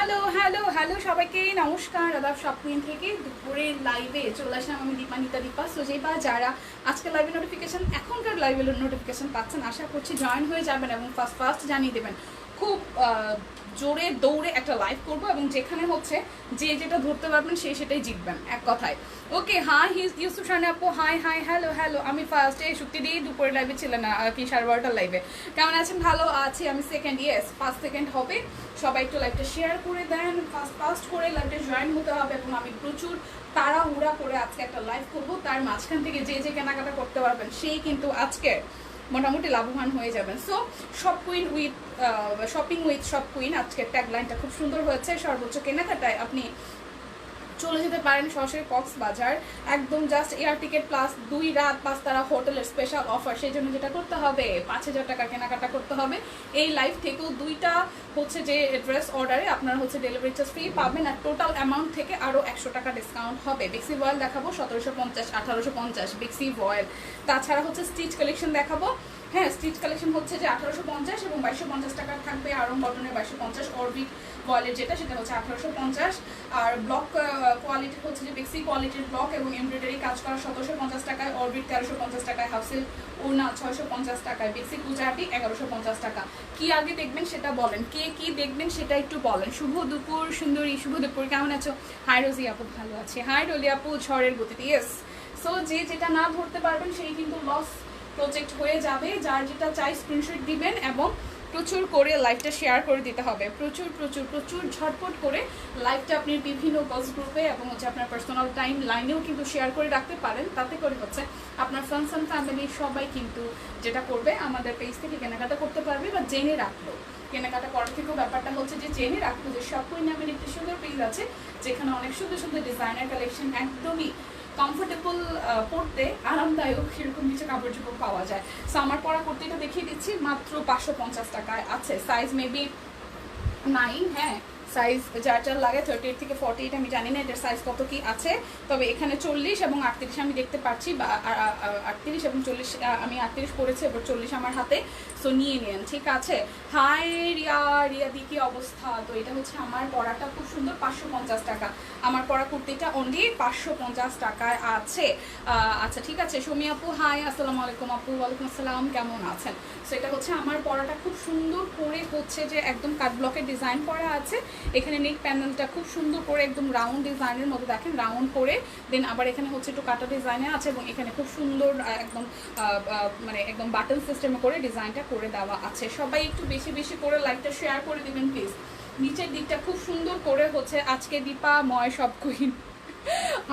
Hello hello hello সবাইকে নমস্কার। আদাব শপিং থেকে দুপুরের লাইভে চলে আসলাম আমি দীপানিতা দীপা। সো যেবা যারা আজকে লাইভে নোটিফিকেশন এখনকার লাইভে নোটিফিকেশন পাচ্ছেন আশা করছি জয়েন হয়ে যাবেন এবং ফার্স্ট জানিয়ে দেবেন। খুব জোরে দৌড়ে একটা লাইভ করবো এবং যেখানে হচ্ছে যে যেটা ধরতে পারবেন সে সেটাই জিতবেন এক কথায়। ওকে হাই ইউসুফ শানি আপু হাই হাই হ্যালো হ্যালো। আমি ফার্স্টে সত্যি দিয়ে দুপুরের লাইভে ছিলেন না কি 12:30 লাইভে। কেমন আছেন? ভালো আছি আমি। সেকেন্ড ইয়েস 5 সেকেন্ড হবে। সবাই একটু লাইভটা শেয়ার করে দেন, ফাস্ট করে লাইভটা জয়েন হতে হবে এবং আমি প্রচুর তাড়াহুড়া করে আজকে একটা লাইভ করবো। তার মাঝখান থেকে যে যে কেনাকাটা করতে পারবেন সেই কিন্তু আজকে মোটামুটি লাভবান হয়ে যাবেন। সো শপিং উইথ সব কুইন আজকের ট্যাগলাইনটা খুব সুন্দর হয়েছে। সর্বোচ্চ কেনাকাটায় আপনি চলে যেতে পারেন সরাসরি কক্সবাজার, একদম জাস্ট এয়ার টিকিট প্লাস 2 রাত 5 তারা হোটেলের স্পেশাল অফার। সেই জন্য যেটা করতে হবে 5,000 টাকা কেনাকাটা করতে হবে। এই লাইভ থেকেও 2টা হচ্ছে যে ড্রেস অর্ডারে আপনারা হচ্ছে ডেলিভারি চার্জ ফ্রি পাবেন আর টোটাল অ্যামাউন্ট থেকে আরও 100 টাকা ডিসকাউন্ট হবে। বেক্সি ভয়েল দেখাবো 1750 1850 বেক্সি ভয়েল। তাছাড়া হচ্ছে স্টিচ কালেকশন দেখাবো। হ্যাঁ, স্টিচ কালেকশন হচ্ছে যে 1850 এবং 2250 টাকার থাকবে। আরং কটনের 2250, অরবিট কোয়ালিটি যেটা সেটা হচ্ছে 1850 আর ব্লক কোয়ালিটি হচ্ছে যে বেক্সি কোয়ালিটির ব্লক এবং এমব্রয়ডারি কাজ করা 1750 টাকায়, অরবিট 1350 টাকায়, হাউসেল ওনা 650 টাকায়, বেক্সি গুজরাটি 1150 টাকা। কি আগে দেখবেন সেটা বলেন, কে কি দেখবেন সেটা একটু বলেন। শুভ দুপুর সুন্দরী, শুভ দুপুর, কেমন আছো? হাই রোজি আপু, ভালো আছে। হাই রোলি আপু, ঝড়ের গতিতে। ইয়েস, সো যে যেটা না ধরতে পারবেন সেই কিন্তু লস প্রজেক্ট হয়ে যাবে। যার যেটা চাই স্ক্রিনশট দিবেন এবং প্রচুর করে লাইভটা শেয়ার করে দিতে হবে। প্রচুর প্রচুর প্রচুর ঝটপট করে লাইভটা আপনি বিভিন্ন গজ গ্রুপে এবং হচ্ছে আপনার পার্সোনাল টাইম লাইনেও কিন্তু শেয়ার করে রাখতে পারেন। তাতে করে হচ্ছে আপনার ফ্রেন্ডস অ্যান্ড ফ্যামিলি সবাই কিন্তু যেটা করবে আমাদের পেজ থেকে কেনাকাটা করতে পারবে বা জেনে রাখলো। কেনাকাটা করার থেকেও ব্যাপারটা হচ্ছে যে জেনে রাখলো যে শপিং নামের একটি সুন্দর পেজ আছে যেখানে অনেক সুন্দর সুন্দর ডিজাইনার কালেকশন একদমই কমফোর্টেবল পড়তে আরামদায়ক সেরকম কিছু কাপড় চোপড় পাওয়া যায়। সো আমার পরা কুর্তিটা দেখিয়ে দিচ্ছি, মাত্র 550 টাকায় আছে। সাইজ মেবি 9, হ্যাঁ সাইজ যার যার লাগে 38 থেকে 48, আমি জানি না এটার সাইজ কত কি আছে। তবে এখানে 40 এবং 38 আমি দেখতে পাচ্ছি, বা 38 এবং 40 আমি 38 পরেছি, এবার 40 আমার হাতে। সো নিয়ে নেন, ঠিক আছে। হাই রিয়া দি, কি অবস্থা? তো এটা হচ্ছে আমার পরাটা খুব সুন্দর, 550 টাকা। আমার পরা কুর্তিটা অনলি 550 টাকায় আছে। আচ্ছা ঠিক আছে। সুমি আপু হাই, আসসালামু আলাইকুম আপু। ওয়ালাইকুম আসসালাম, কেমন আছেন? সো এটা হচ্ছে আমার পরাটা খুব সুন্দর করে হচ্ছে যে একদম কাট ব্লকের ডিজাইন করা আছে। এখানে নেক প্যানেলটা খুব সুন্দর করে একদম রাউন্ড ডিজাইনের মতো দেখেন, রাউন্ড করে দেন আবার এখানে হচ্ছে একটু কাটা ডিজাইনে আছে এবং এখানে খুব সুন্দর একদম মানে একদম বাটন সিস্টেমে করে ডিজাইনটা করে দেওয়া আছে। সবাই একটু বেশি বেশি করে লাইকটা শেয়ার করে দিবেন প্লিজ। নিচের দিকটা খুব সুন্দর করে হচ্ছে আজকে দীপা ময় সব কুইন।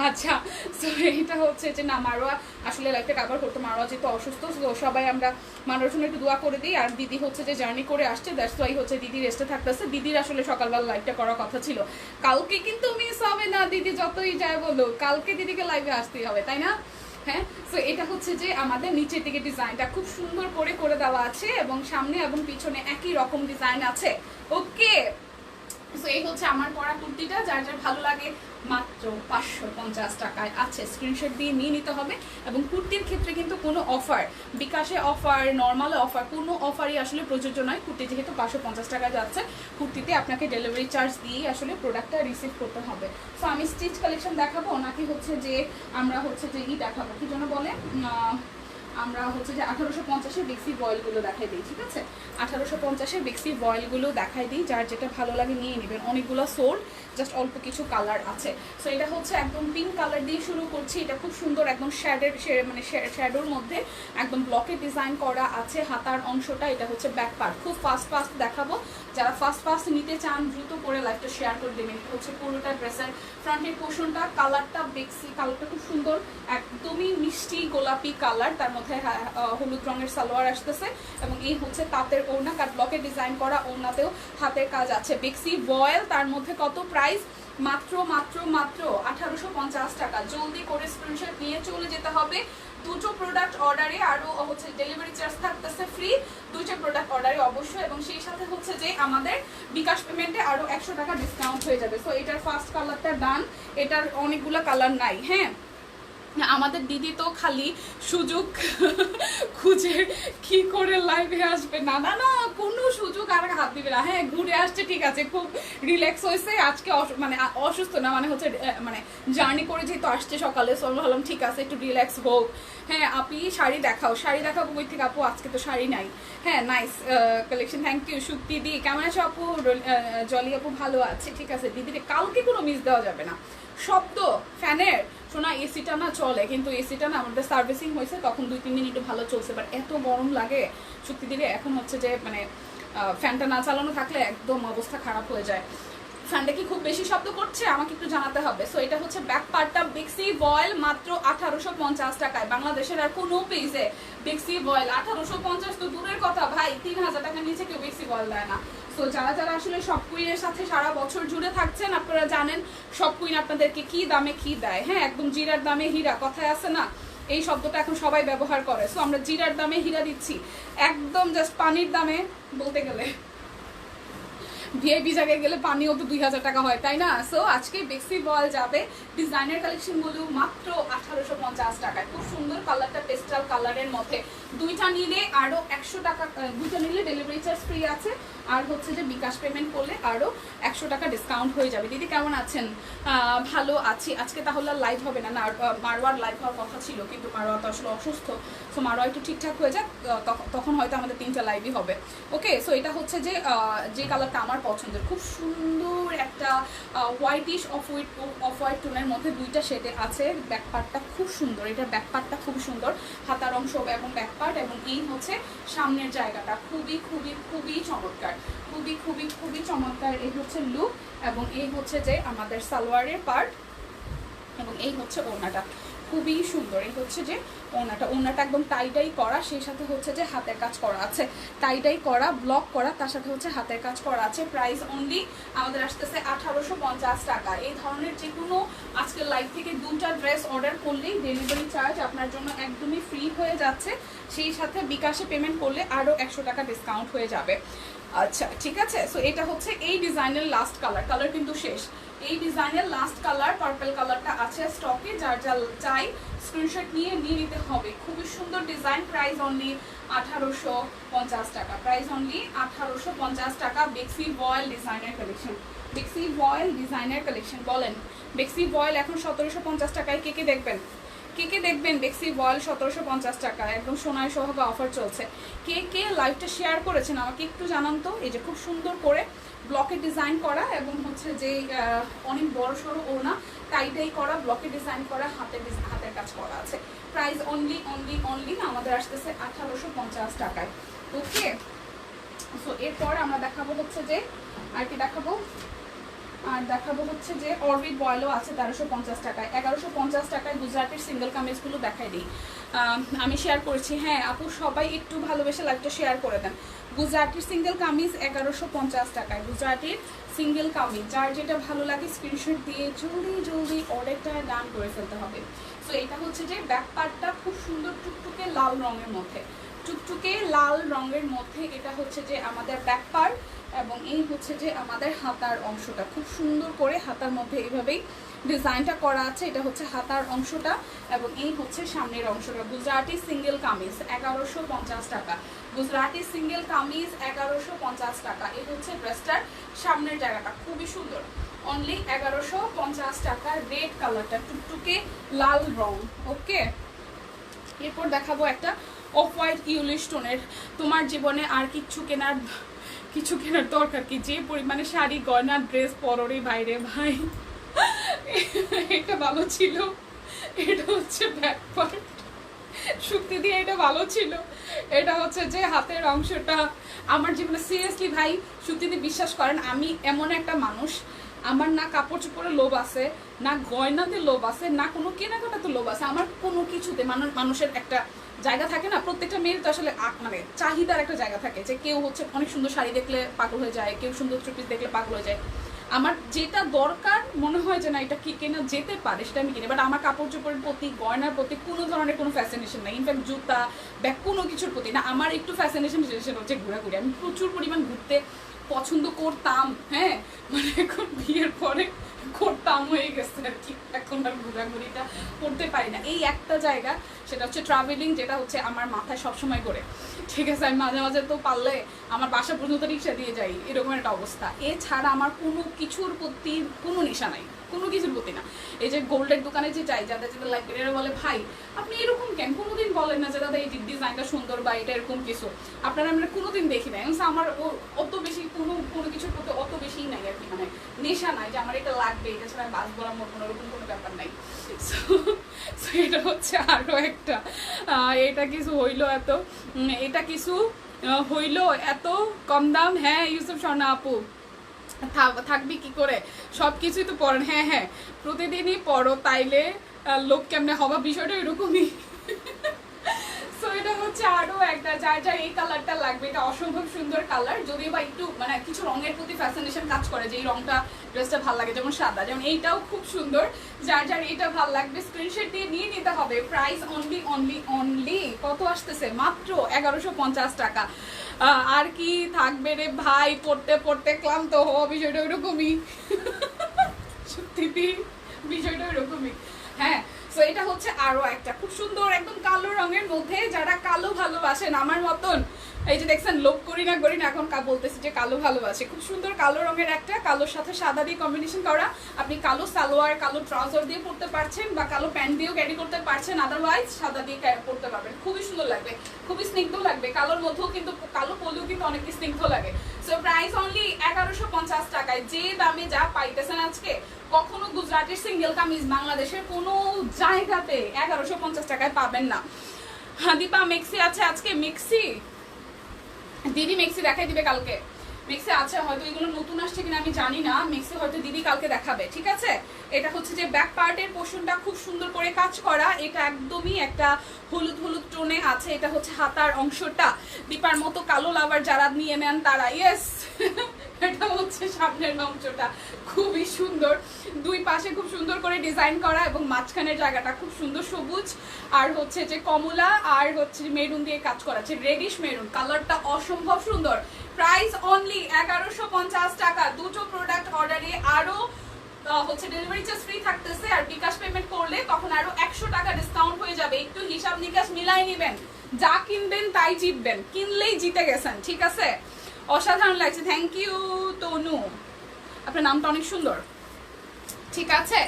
আচ্ছা, সো এটা হচ্ছে যে না, মারোয়া আসলে লাইফটা কাভার করতে, মারোয়া যেহেতু অসুস্থ, তো সবাই আমরা মারোয়ার জন্য একটু দোয়া করে দিই। আর দিদি হচ্ছে যে জার্নি করে আসছে, দ্যাটস ওয়াই হচ্ছে দিদি রেস্টে থাকতেছে। দিদির আসলে সকালবেলা লাইভটা করার কথা ছিল, কালকে কিন্তু মিস হবে না। দিদি যতই যায় বলো, কালকে দিদিকে লাইভে আসতেই হবে, তাই না? হ্যাঁ, সো এটা হচ্ছে যে আমাদের নিচের দিকে ডিজাইনটা খুব সুন্দর করে করে দেওয়া আছে এবং সামনে এবং পিছনে একই রকম ডিজাইন আছে। ওকে, সো এই হচ্ছে আমার পরা কুর্তিটা। যার যার ভালো লাগে মাত্র 550 টাকায় আছে, স্ক্রিনশট দিয়ে নিয়ে নিতে হবে। এবং কুর্তির ক্ষেত্রে কিন্তু কোনো অফার, বিকাশে অফার, নর্মালে অফার, কোনো অফারই আসলে প্রযোজ্য নয়। কুর্তি যেহেতু 550 টাকায় যাচ্ছে, কুর্তিতে আপনাকে ডেলিভারি চার্জ দিয়েই আসলে প্রোডাক্টটা রিসিভ করতে হবে। সো আমি স্টিচ কালেকশন দেখাবো নাকি হচ্ছে যে আমরা হচ্ছে যে দেখাবো, কি যেন বলে, আমরা হচ্ছে যে 1850-এর বেক্সি বয়েলগুলো দেখাই দিই, ঠিক আছে? 1850-এর বেক্সি বয়েলগুলো দেখাই দিই, যার যেটা ভালো লাগে নিয়ে নেবেন। অনেকগুলো সোল্ড, জাস্ট অল্প কিছু কালার আছে। সো এটা হচ্ছে একদম পিঙ্ক কালার দিয়ে শুরু করছি। এটা খুব সুন্দর একদম মানে শ্যাডোর মধ্যে একদম ব্লকের ডিজাইন করা আছে। হাতার অংশটা এটা হচ্ছে ব্যাক পার্ট। খুব ফাস্ট দেখাবো, যারা ফাস্ট নিতে চান দ্রুত করে লাইভটা শেয়ার করে দেবেন। এটা হচ্ছে পুরোটা ড্রেসের ফ্রন্টের পোর্শনটা, কালারটা বেক্সি কালারটা খুব সুন্দর, একদমই মিষ্টি গোলাপি কালার, তার মধ্যে হলুদ রঙের সালোয়ার আসতেছে এবং এই হচ্ছে তাঁতের ওড়না, কাট ব্লকের ডিজাইন করা ওড়নাতেও হাতের কাজ আছে। বেক্সি ভয়েল, তার মধ্যে কত প্রাইস? মাত্র 1850 টাকা। জলদি করে স্ক্রিনশট নিয়ে চলে যেতে হবে। দুটো প্রোডাক্ট অর্ডারে আরও হচ্ছে ডেলিভারি চার্জ থাকতেছে ফ্রি, দুটো প্রোডাক্ট অর্ডারে অবশ্যই, এবং সেই সাথে হচ্ছে যে আমাদের বিকাশ পেমেন্টে আরও 100 টাকা ডিসকাউন্ট হয়ে যাবে। সো এটার ফার্স্ট কালারটা ডান, এটার অনেকগুলো কালার নাই। হ্যাঁ, আমাদের দিদি তো খালি সুযোগ খুঁজে কি করে লাইভে আসবে। না না না, কোনো সুযোগ আর হাত দিবে না। হ্যাঁ ঘুরে আসছে ঠিক আছে, খুব রিল্যাক্স হয়েছে আজকে, মানে অসুস্থ না, মানে হচ্ছে মানে জার্নি করে যেহেতু আসছে সকালে, সো আমি ভাবলাম ঠিক আছে একটু রিল্যাক্স হোক। হ্যাঁ আপনি শাড়ি দেখাও, শাড়ি দেখাবো কই থেকে আপু, আজকে তো শাড়ি নাই। হ্যাঁ nice collection, thank you Shukti দি। কেমন আছো আপু? জলি আপু ভালো আছে, ঠিক আছে দিদিরে কালকে কোনো মিস দেওয়া যাবে না। শব্দ ফ্যানের শোনা, এসিটা না চলে, কিন্তু এসিটা না আমাদের সার্ভিসিং হয়েছে তখন 2-3 দিন একটু ভালো চলছে, বাট এত গরম লাগে সত্যি দিলে এখন হচ্ছে যে মানে ফ্যানটা না চালানো থাকলে একদম অবস্থা খারাপ হয়ে যায়। ফ্যানটা কি খুব বেশি শব্দ করছে আমাকে একটু জানাতে হবে। সো এটা হচ্ছে ব্যাক পার্টটা বেক্সি ভয়েল মাত্র 1850 টাকায়। বাংলাদেশের আর কোনো পেজে বেক্সি ভয়েল 1850 তো দূরের কথা ভাই, 3000 টাকার নিচে কেউ বেক্সি ভয়েল দেয় না। তো যারা যারা আসলে সব কুইনের সাথে সারা বছর জুড়ে থাকছেন আপনারা জানেন সব কুইন আপনাদেরকে কি দামে কি দেয়। হ্যাঁ একদম জিরার দামে হীরা, কথায় আছে না, এই শব্দটা এখন সবাই ব্যবহার করে। সো আমরা জিরার দামে হীরা দিচ্ছি, একদম জাস্ট পানির দামে, বলতে গেলে ভিআইপি জায়গায় গেলে পানিও তো 2000 টাকা হয় তাই না। সো আজকে বেক্সি বল যাবে ডিজাইনার কালেকশনগুলো মাত্র 1850 টাকায়। খুব সুন্দর কালারটা পেস্টাল কালারের মধ্যে, দুইটা নিলে আরও 100 টাকা, দুইটা নিলে ডেলিভারি চার্জ ফ্রি আছে, আর হচ্ছে যে বিকাশ পেমেন্ট করলে আরও 100 টাকা ডিসকাউন্ট হয়ে যাবে। দিদি কেমন আছেন? ভালো আছি। আজকে তাহলে লাইভ হবে না, মারোয়ার লাইভ হওয়ার কথা ছিল কিন্তু মারোয়া তো আসলে অসুস্থ। সো মারোয়া একটু ঠিকঠাক হয়ে যাক, তখন হয়তো আমাদের 3টা লাইভই হবে। ওকে সো এটা হচ্ছে যে কালারটা আমার পছন্দের, খুব সুন্দর একটা হোয়াইটিশ অফ হোয়াইট টোনের মধ্যে দুইটা শেডে আছে। ব্যাক পার্টটা খুব সুন্দর, এটার ব্যাক পার্টটা খুব সুন্দর, হাতার অংশ এবং ব্যাক পার্ট, এবং এই হচ্ছে সামনের জায়গাটা খুবই খুবই খুবই চমৎকার, খুবই খুবই খুবই চমৎকার। এই হচ্ছে লুক, এবং এই হচ্ছে যে আমাদের সালোয়ারের পার্ট, এবং এই হচ্ছে ওড়নাটা খুবই সুন্দর। এই হচ্ছে যে ওড়নাটা একদম টাইডাই করা, সেই সাথে হচ্ছে যে হাতের কাজ করা আছে, টাইডাই করা ব্লক করা, তার সাথে হচ্ছে হাতের কাজ করা আছে। প্রাইস অনলি আমাদের আসতেছে 1850 টাকা। এই ধরনের যে কোনো আজকের লাইভ থেকে 2টা ড্রেস অর্ডার করলেই ডেলিভারি চার্জ আপনার জন্য একদমই ফ্রি হয়ে যাচ্ছে, সেই সাথে বিকাশে পেমেন্ট করলে আরও 100 টাকা ডিসকাউন্ট হয়ে যাবে। আচ্ছা ঠিক আছে। সো এটা হচ্ছে এই ডিজাইনের লাস্ট কালার কিন্তু শেষ। এই ডিজাইনের লাস্ট কালার পার্পল কালারটা আছে স্টকে, যার যা চাই স্ক্রিনশট নিয়ে নিতে হবে। খুবই সুন্দর ডিজাইন, প্রাইস অনলি 1850 টাকা, প্রাইস অনলি 1850 টাকা। বেক্সি ভয়েল ডিজাইনার কালেকশন, বেক্সি ভয়েল ডিজাইনার কালেকশন। বলেন বেক্সি ভয়েল এখন 1750 টাকায় কে কে দেখবেন? কে দেখবেন বেক্সি ভয়েল 1750 টাকা, একদম সোনায় সোহাগা অফার চলছে। কে লাইভটা শেয়ার করেছেন আমাকে একটু জানান তো। এই যে খুব সুন্দর করে ব্লকে ডিজাইন করা, এবং হচ্ছে যে অনেক বড় সড়ো ওড়না টাইটাই করা, ব্লকে ডিজাইন করা, হাতের কাজ করা আছে। প্রাইস অনলি আমাদের আসতেছে 1850 টাকায়। ওকে সো এরপর আমরা দেখাবো হচ্ছে যে আর কি দেখাবো, আর দেখাবো হচ্ছে যে অরবিট বয়েলও আছে 1350 টাকায়। 1150 টাকায় গুজরাটের সিঙ্গেল কামিজগুলো দেখাই দিই, আমি শেয়ার করেছি। হ্যাঁ আপু সবাই একটু ভালোবেসে লাইভটা শেয়ার করে দেন। গুজরাটের সিঙ্গেল কামিজ 1150 টাকায়, গুজরাটের সিঙ্গেল কামিজ, যার যেটা ভালো লাগে স্ক্রিনশট দিয়ে জলদি অর্ডারটা ডান করে ফেলতে হবে। সো এটা হচ্ছে যে ব্যাক পার্টটা খুব সুন্দর টুকটুকে লাল রঙের মধ্যে, টুকটুকে লাল রঙের মধ্যে এটা হচ্ছে যে আমাদের ব্যাক পার্ট, এবং এই হচ্ছে যে আমাদের হাতার অংশটা খুব সুন্দর করে হাতার মধ্যে এইভাবেই ডিজাইনটা করা আছে। এটা হচ্ছে হাতার অংশটা, এবং এই হচ্ছে সামনের অংশটা। গুজরাটি সিঙ্গেল কামিজ 1150 টাকা, গুজরাটি সিঙ্গেল কামিজ 1150 টাকা। এই হচ্ছে ড্রেসটার সামনের জায়গাটা খুবই সুন্দর, অনলি 1150 টাকা। রেড কালারটা টুকটুকে লাল রং। ওকে এরপর দেখাবো একটা অফ হোয়াইট ইউলিশ টোনের। তোমার জীবনে আর কিছু কেনার দরকার কি, যে পরিমাণে শাড়ি গয়না ড্রেস পররে বাইরে ভাই। এটা ভালো ছিল, এটা হচ্ছে ব্যাক পার্ট, শুক্তি দিয়ে এটা ভালো ছিল। এটা হচ্ছে যে হাতের অংশটা আমার জীবনে সিরিয়াসলি ভাই শুক্তি দিয়ে বিশ্বাস করেন, আমি এমন একটা মানুষ, আমার না কাপড় চোপড়ে লোভ আছে, না গয়নাতে লোভ আছে, না কোনো কেনাকাটাতে লোভ আছে। আমার কোনো কিছুতে মানুষের একটা জায়গা থাকে না, প্রত্যেকটা মেয়ের তো আসলে মানে চাহিদার একটা জায়গা থাকে, যে কেউ হচ্ছে অনেক সুন্দর শাড়ি দেখলে পাগল হয়ে যায়, কেউ সুন্দর চুপিস দেখলে পাগল হয়ে যায়। আমার যেটা দরকার মনে হয় যে না এটা কি কেনা যেতে পারে সেটা আমি কিনি, বাট আমার কাপড় চোপড়ের প্রতি গয়নার প্রতি কোনো ধরনের কোনো ফ্যাসিনেশন নাই। ইনফ্যাক্ট জুতা ব্যাগ কোনো কিছুর প্রতি না, আমার একটু ফ্যাসিনেশন হচ্ছে ঘোরাঘুরি। আমি প্রচুর পরিমাণ ঘুরতে পছন্দ করতাম, হ্যাঁ মানে এখন বিয়ের পরে করতাম হয়ে গেছে আর কি, এখন আর ঘোরাঘুরিটা করতে পারি না। এই একটা জায়গা, সেটা হচ্ছে ট্রাভেলিং, যেটা হচ্ছে আমার মাথায় সবসময় করে, ঠিক আছে। আমি মাঝে মাঝে তো পারলে আমার বাসা পর্যন্ত রিক্সা দিয়ে যাই, এরকম একটা অবস্থা। এছাড়া আমার কোনো কিছুর প্রতি কোনো নেশা নাই, কোনো কিছুর প্রতি না। এই যে গোল্ডের দোকানে যে যাই, যাদের যাদের লাইক এরা বলে ভাই আপনি এরকম কেন, কোনোদিন বলেন না যে দাদা এই ডিজাইনটা সুন্দর বা এটা এরকম কিছু, আপনারা আমরা কোনোদিন দেখি না। আমার অত বেশি কোনো কিছুর প্রতি অত বেশি নাই আর কি, মানে নেশা নাই যে আমার এটা লাগবে, এটা ছাড়া বাস বলার মতো ওরকম কোনো ব্যাপার নাই। সো এটা হচ্ছে আরও একটা, এটা কিছু হইলো এত, এটা কিছু হইলো এত কম দাম। হ্যাঁ ইউসুফ স্বর্ণা আপু, থাকবি কি করে, সব কিছুই তো পড়েন। হ্যাঁ হ্যাঁ প্রতিদিনই পড়ো, তাইলে লোক কেমনে হবা, বিষয়টা এরকমই। সো এটা হচ্ছে আরো একটা, যার যার এই কালারটা লাগবে, এটা অসম্ভব সুন্দর কালার, যদিও বা একটু মানে কিছু রঙের প্রতি ফ্যাসিনেশন কাজ করে, যে এই রঙটা ড্রেসটা ভালো লাগে, যেমন সাদা, যেমন এইটাও খুব সুন্দর। যার যার এটা ভালো লাগবে স্ক্রিনশট দিয়ে নিয়ে নিতে হবে। প্রাইস অনলি অনলি অনলি কত আসতেছে, মাত্র 1150 টাকা। আর কি থাকবে রে ভাই, পড়তে পড়তে ক্লান্ত হওয়া, বিষয়টা ওইরকমই। সত্যি বিষয়টা ওইরকমই। হ্যাঁ সো এটা হচ্ছে আরো একটা খুব সুন্দর একদম কালো রঙের মধ্যে, যারা কালো ভালোবাসেন আমার মতন, এই যে দেখছেন লোভ করি না এখন বলতেছি যে কালো ভালোবাসে, খুব সুন্দর কালো রঙের একটা, কালোর সাথে সাদা দিয়ে কম্বিনেশন করা। আপনি কালো সালোয়ার, কালো ট্রাউজার দিয়ে পরতে পারছেন, বা কালো প্যান্ট দিয়েও ক্যারি করতে পারছেন, আদারওয়াইজ সাদা দিয়ে পরতে পারবেন, খুবই সুন্দর লাগবে, খুবই স্নিগ্ধ লাগবে। কালোর মধ্যেও কিন্তু, কালো পরলেও কিন্তু অনেক স্নিগ্ধ লাগে। সো প্রাইস অনলি 1150 টাকায়, যে দামে যা পাইতেছেন আজকে কখনো গুজরাটের সিঙ্গেল কামিজ বাংলাদেশের কোনো জায়গাতে 1150 টাকায় পাবেন না। দীপা মেক্সি আছে আজকে, মেক্সি দিদি মেক্সি দেখাই দিবে কালকে, মেক্সি আছে হয়তো, এগুলো নতুন আসছে কিনা আমি জানি না, মেক্সি হয়তো দিদি কালকে দেখাবে, ঠিক আছে। এটা হচ্ছে যে ব্যাক পার্টের পোর্শনটা খুব সুন্দর করে কাজ করা, এটা একদমই একটা হলুদ হলুদ টোনে আছে। এটা হচ্ছে হাতার অংশটা, দীপার মতো কালো লাভার যারা নিয়ে নেন তারা, ইয়েস। এটা হচ্ছে সামনের অংশটা, খুবই সুন্দর, দুই পাশে খুব সুন্দর করে ডিজাইন করা, এবং মাঝখানের জায়গাটা খুব সুন্দর সবুজ আর হচ্ছে যে কমলা আর হচ্ছে মেরুন দিয়ে কাজ করা আছে, রেডিশ মেরুন কালারটা অসম্ভব সুন্দর। প্রাইস অনলি 1150 টাকা। দুটো প্রোডাক্ট অর্ডারে আরো হচ্ছে ডেলিভারি চার্জ ফ্রি থাকতেছে, আর বিকাশ পেমেন্ট করলে তখন আরো 100 টাকা ডিসকাউন্ট হয়ে যাবে। একটু হিসাব নিকাশ মিলাই নেবেন, যা কিনবেন তাই জিতবেন, কিনলেই জিতে গেছেন, ঠিক আছে। অসাধারণ লাগছে, থ্যাংক ইউ তনু, আপনার নামটা অনেক সুন্দর, ঠিক আছে।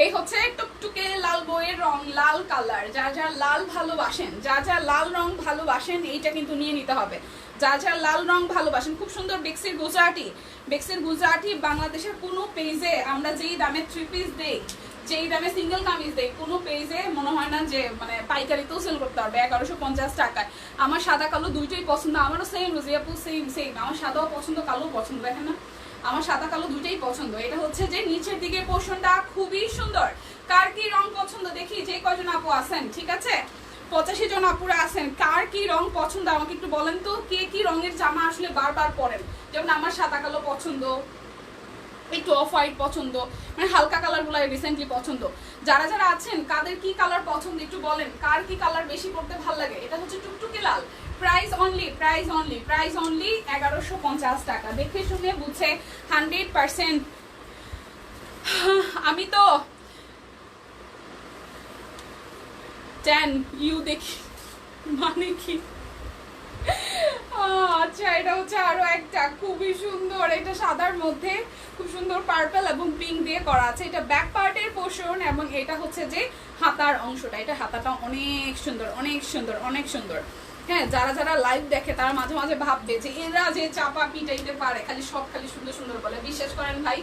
এই হচ্ছে টুকটুকে লাল বইয়ের রং, লাল কালার, যা যা লাল ভালোবাসেন, যা যা লাল রং ভালোবাসেন এইটা কিন্তু নিয়ে নিতে হবে। যা যা লাল রং ভালোবাসেন, খুব সুন্দর বেক্সির গুজরাটি, বেক্সির গুজরাটি বাংলাদেশের কোনো পেজে আমরা যেই দামে 3 পিস দেই, যেই দামে সিঙ্গেল কামিজ দেই, কোনো পেজে মনে হয় না যে মানে পাইকারিতেও সেল করতে পারবে 1150 টাকায়। আমার সাদা কালো দুইটাই পছন্দ, আমারও সেম, রোজিয়াপু সেম সেম, আমার সাদাও পছন্দ কালো পছন্দ, দেখেন না আমার সাদা কালো দুইটাই পছন্দ। এটা হচ্ছে যে নিচের দিকে পোর্শনটা খুবই সুন্দর। কার কি রং পছন্দ দেখি, যে কয়জন আপু আছেন, ঠিক আছে 85 জন আপুরা আছেন, কার কি রং পছন্দ আমাকে একটু বলেন তো, কে কি রঙের জামা আসলে বারবার পরেন। যেমন আমার সাদা কালো পছন্দ, একটু অফ হোয়াইট পছন্দ, মানে হালকা কালার গুলো রিসেন্টলি পছন্দ। যারা যারা আছেন কাদের কি কালার পছন্দ একটু বলেন, কার কি কালার বেশি পড়তে ভালো লাগে। এটা হচ্ছে টুকটুকে লাল, প্রাইস অনলি 1150 টাকা। দেখে শুনে বুঝে 100%। আমি তো 10 ইউ দেখি, মানে কি আচ্ছা। এটা হচ্ছে আরো একটা খুবই সুন্দর, এটা সাদার মধ্যে খুব সুন্দর পার্পল এবং পিঙ্ক দিয়ে করা আছে। এটা ব্যাক পার্টের পোর্শন, এবং এটা হচ্ছে যে হাতার অংশটা, এটা হাতাটা অনেক সুন্দর অনেক সুন্দর অনেক সুন্দর। হ্যাঁ যারা যারা লাইভ দেখে তারা মাঝে মাঝে ভাববে যে এরা যে চাপা পিটাইতে পারে, খালি সব খালি সুন্দর সুন্দর বলে। বিশ্বাস করেন ভাই,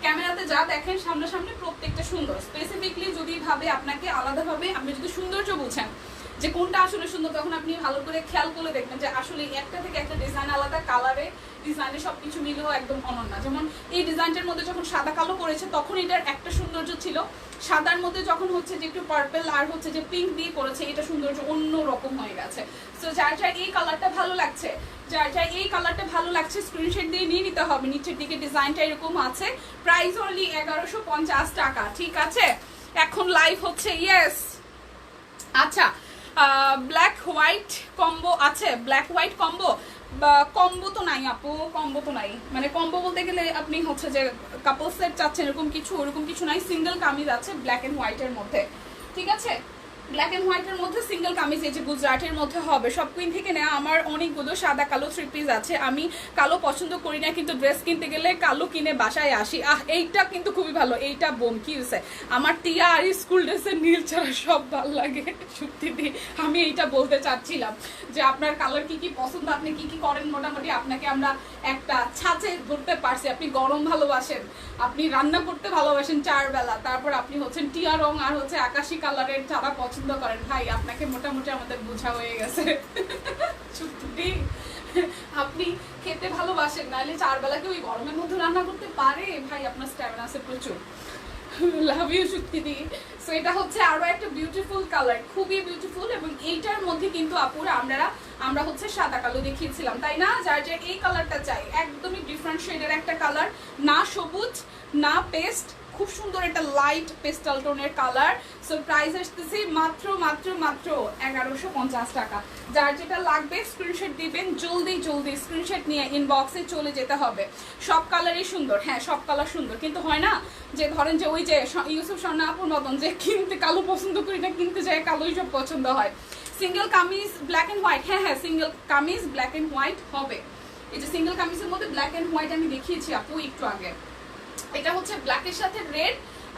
ক্যামেরাতে যা দেখেন সামনাসামনি প্রত্যেকটা সুন্দর। স্পেসিফিকলি যদি ভাবে আপনাকে আলাদাভাবে, আপনি যদি সৌন্দর্য বুঝেন যে কোনটা আসলে সুন্দর, তখন আপনি ভালো করে খেয়াল করে দেখবেন যে আসলে একটা থেকে একটা ডিজাইন আলাদা, কালারে ডিজাইনে সবকিছু মিলেও একদম অনন্য। যেমন এই ডিজাইনটার মধ্যে যখন সাদা কালো করেছে তখন এটার একটা সৌন্দর্য ছিল, সাদার মধ্যে যখন হচ্ছে যে একটু পার্পল আর হচ্ছে যে পিঙ্ক দিয়ে করেছে, এটা সৌন্দর্য অন্য রকম হয়ে গেছে। সো যার যার এই কালারটা ভালো লাগছে, যার যার এই কালারটা ভালো লাগছে স্ক্রিনশট দিয়ে নিয়ে নিতে হবে। নিচের দিকে ডিজাইনটা এরকম আছে, প্রাইস অনলি 1150 টাকা, ঠিক আছে। এখন লাইভ হচ্ছে, ইয়েস। আচ্ছা ব্ল্যাক হোয়াইট কম্বো আছে, ব্ল্যাক হোয়াইট কম্বো বা কম্বো তো নাই আপু, কম্বো তো নাই, মানে কম্বো বলতে গেলে আপনি হচ্ছে যে কাপল সেট চাচ্ছেন এরকম কিছু, ওরকম কিছু নাই। সিঙ্গেল কামিজ আছে ব্ল্যাক অ্যান্ড হোয়াইটের মধ্যে, ঠিক আছে, ব্ল্যাক অ্যান্ড হোয়াইটের মধ্যে সিঙ্গেল কামিজ, এই যে গুজরাটের মধ্যে হবে। সব কুইন থেকে নেওয়া আমার অনেকগুলো সাদা কালো থ্রি পিস আছে। আমি কালো পছন্দ করি না, কিন্তু ড্রেস কিনতে গেলে কালো কিনে বাসায় আসি। এইটা কিন্তু খুবই ভালো, এইটা বোম কি হয়েছে, আমার টিয়া আর স্কুল ড্রেসের নীল ছাড়া সব ভালো লাগে। সত্যি আমি এইটা বলতে চাচ্ছিলাম যে আপনার কালার কি কি পছন্দ, আপনি কি কি করেন, মোটামুটি আপনাকে আমরা একটা ছাঁচে ধরতে পারছি। আপনি গরম ভালোবাসেন, আপনি রান্না করতে ভালোবাসেন 4 বেলা, তারপর আপনি হচ্ছেন টিয়া রং আর হচ্ছে আকাশি কালারের যারা পছন্দ করেন, ভাই আপনাকে মোটামুটি আমাদের বোঝা হয়ে গেছে। সত্যি আপনি খেতে ভালোবাসেন, নাহলে 4 বেলা কি ওই গরমের মধ্যে রান্না করতে পারে? ভাই আপনার স্ট্যামিনা আছে প্রচুর। লাভ ইউ সত্যি। সো এটা হচ্ছে আরো একটা বিউটিফুল কালার, খুবই বিউটিফুল। এবং এইটার মধ্যে কিন্তু আপুরা আমরা হচ্ছে সাদা কালো দেখিয়েছিলাম, তাই না? যার যে এই কালারটা চাই, একদমই ডিফারেন্ট শেডের একটা কালার, না সবুজ না পেস্ট, খুব সুন্দর একটা লাইট পেস্টাল টোনের কালার। সো প্রাইস আসতেছে মাত্র মাত্র মাত্র 1150 টাকা। যার যেটা লাগবে স্ক্রিনশট দিবেন, জলদি জলদি স্ক্রিনশট নিয়ে ইনবক্সে চলে যেতে হবে। সব কালারই সুন্দর, হ্যাঁ সব কালার সুন্দর, কিন্তু হয় না যে ধরেন যে ওই যে ইউসুফ স্বর্ণা আপুর মতন যে কিনতে কালো পছন্দ করি না, কিনতে যায় কালোই সব পছন্দ হয়। Single kameez black and white, হ্যাঁ হ্যাঁ single kameez black and white হবে। এই যে সিঙ্গেল কামিজের মধ্যে ব্ল্যাক অ্যান্ড হোয়াইট আমি দেখিয়েছি আপু একটু আগে। এটা হচ্ছে ব্ল্যাকের সাথে রেড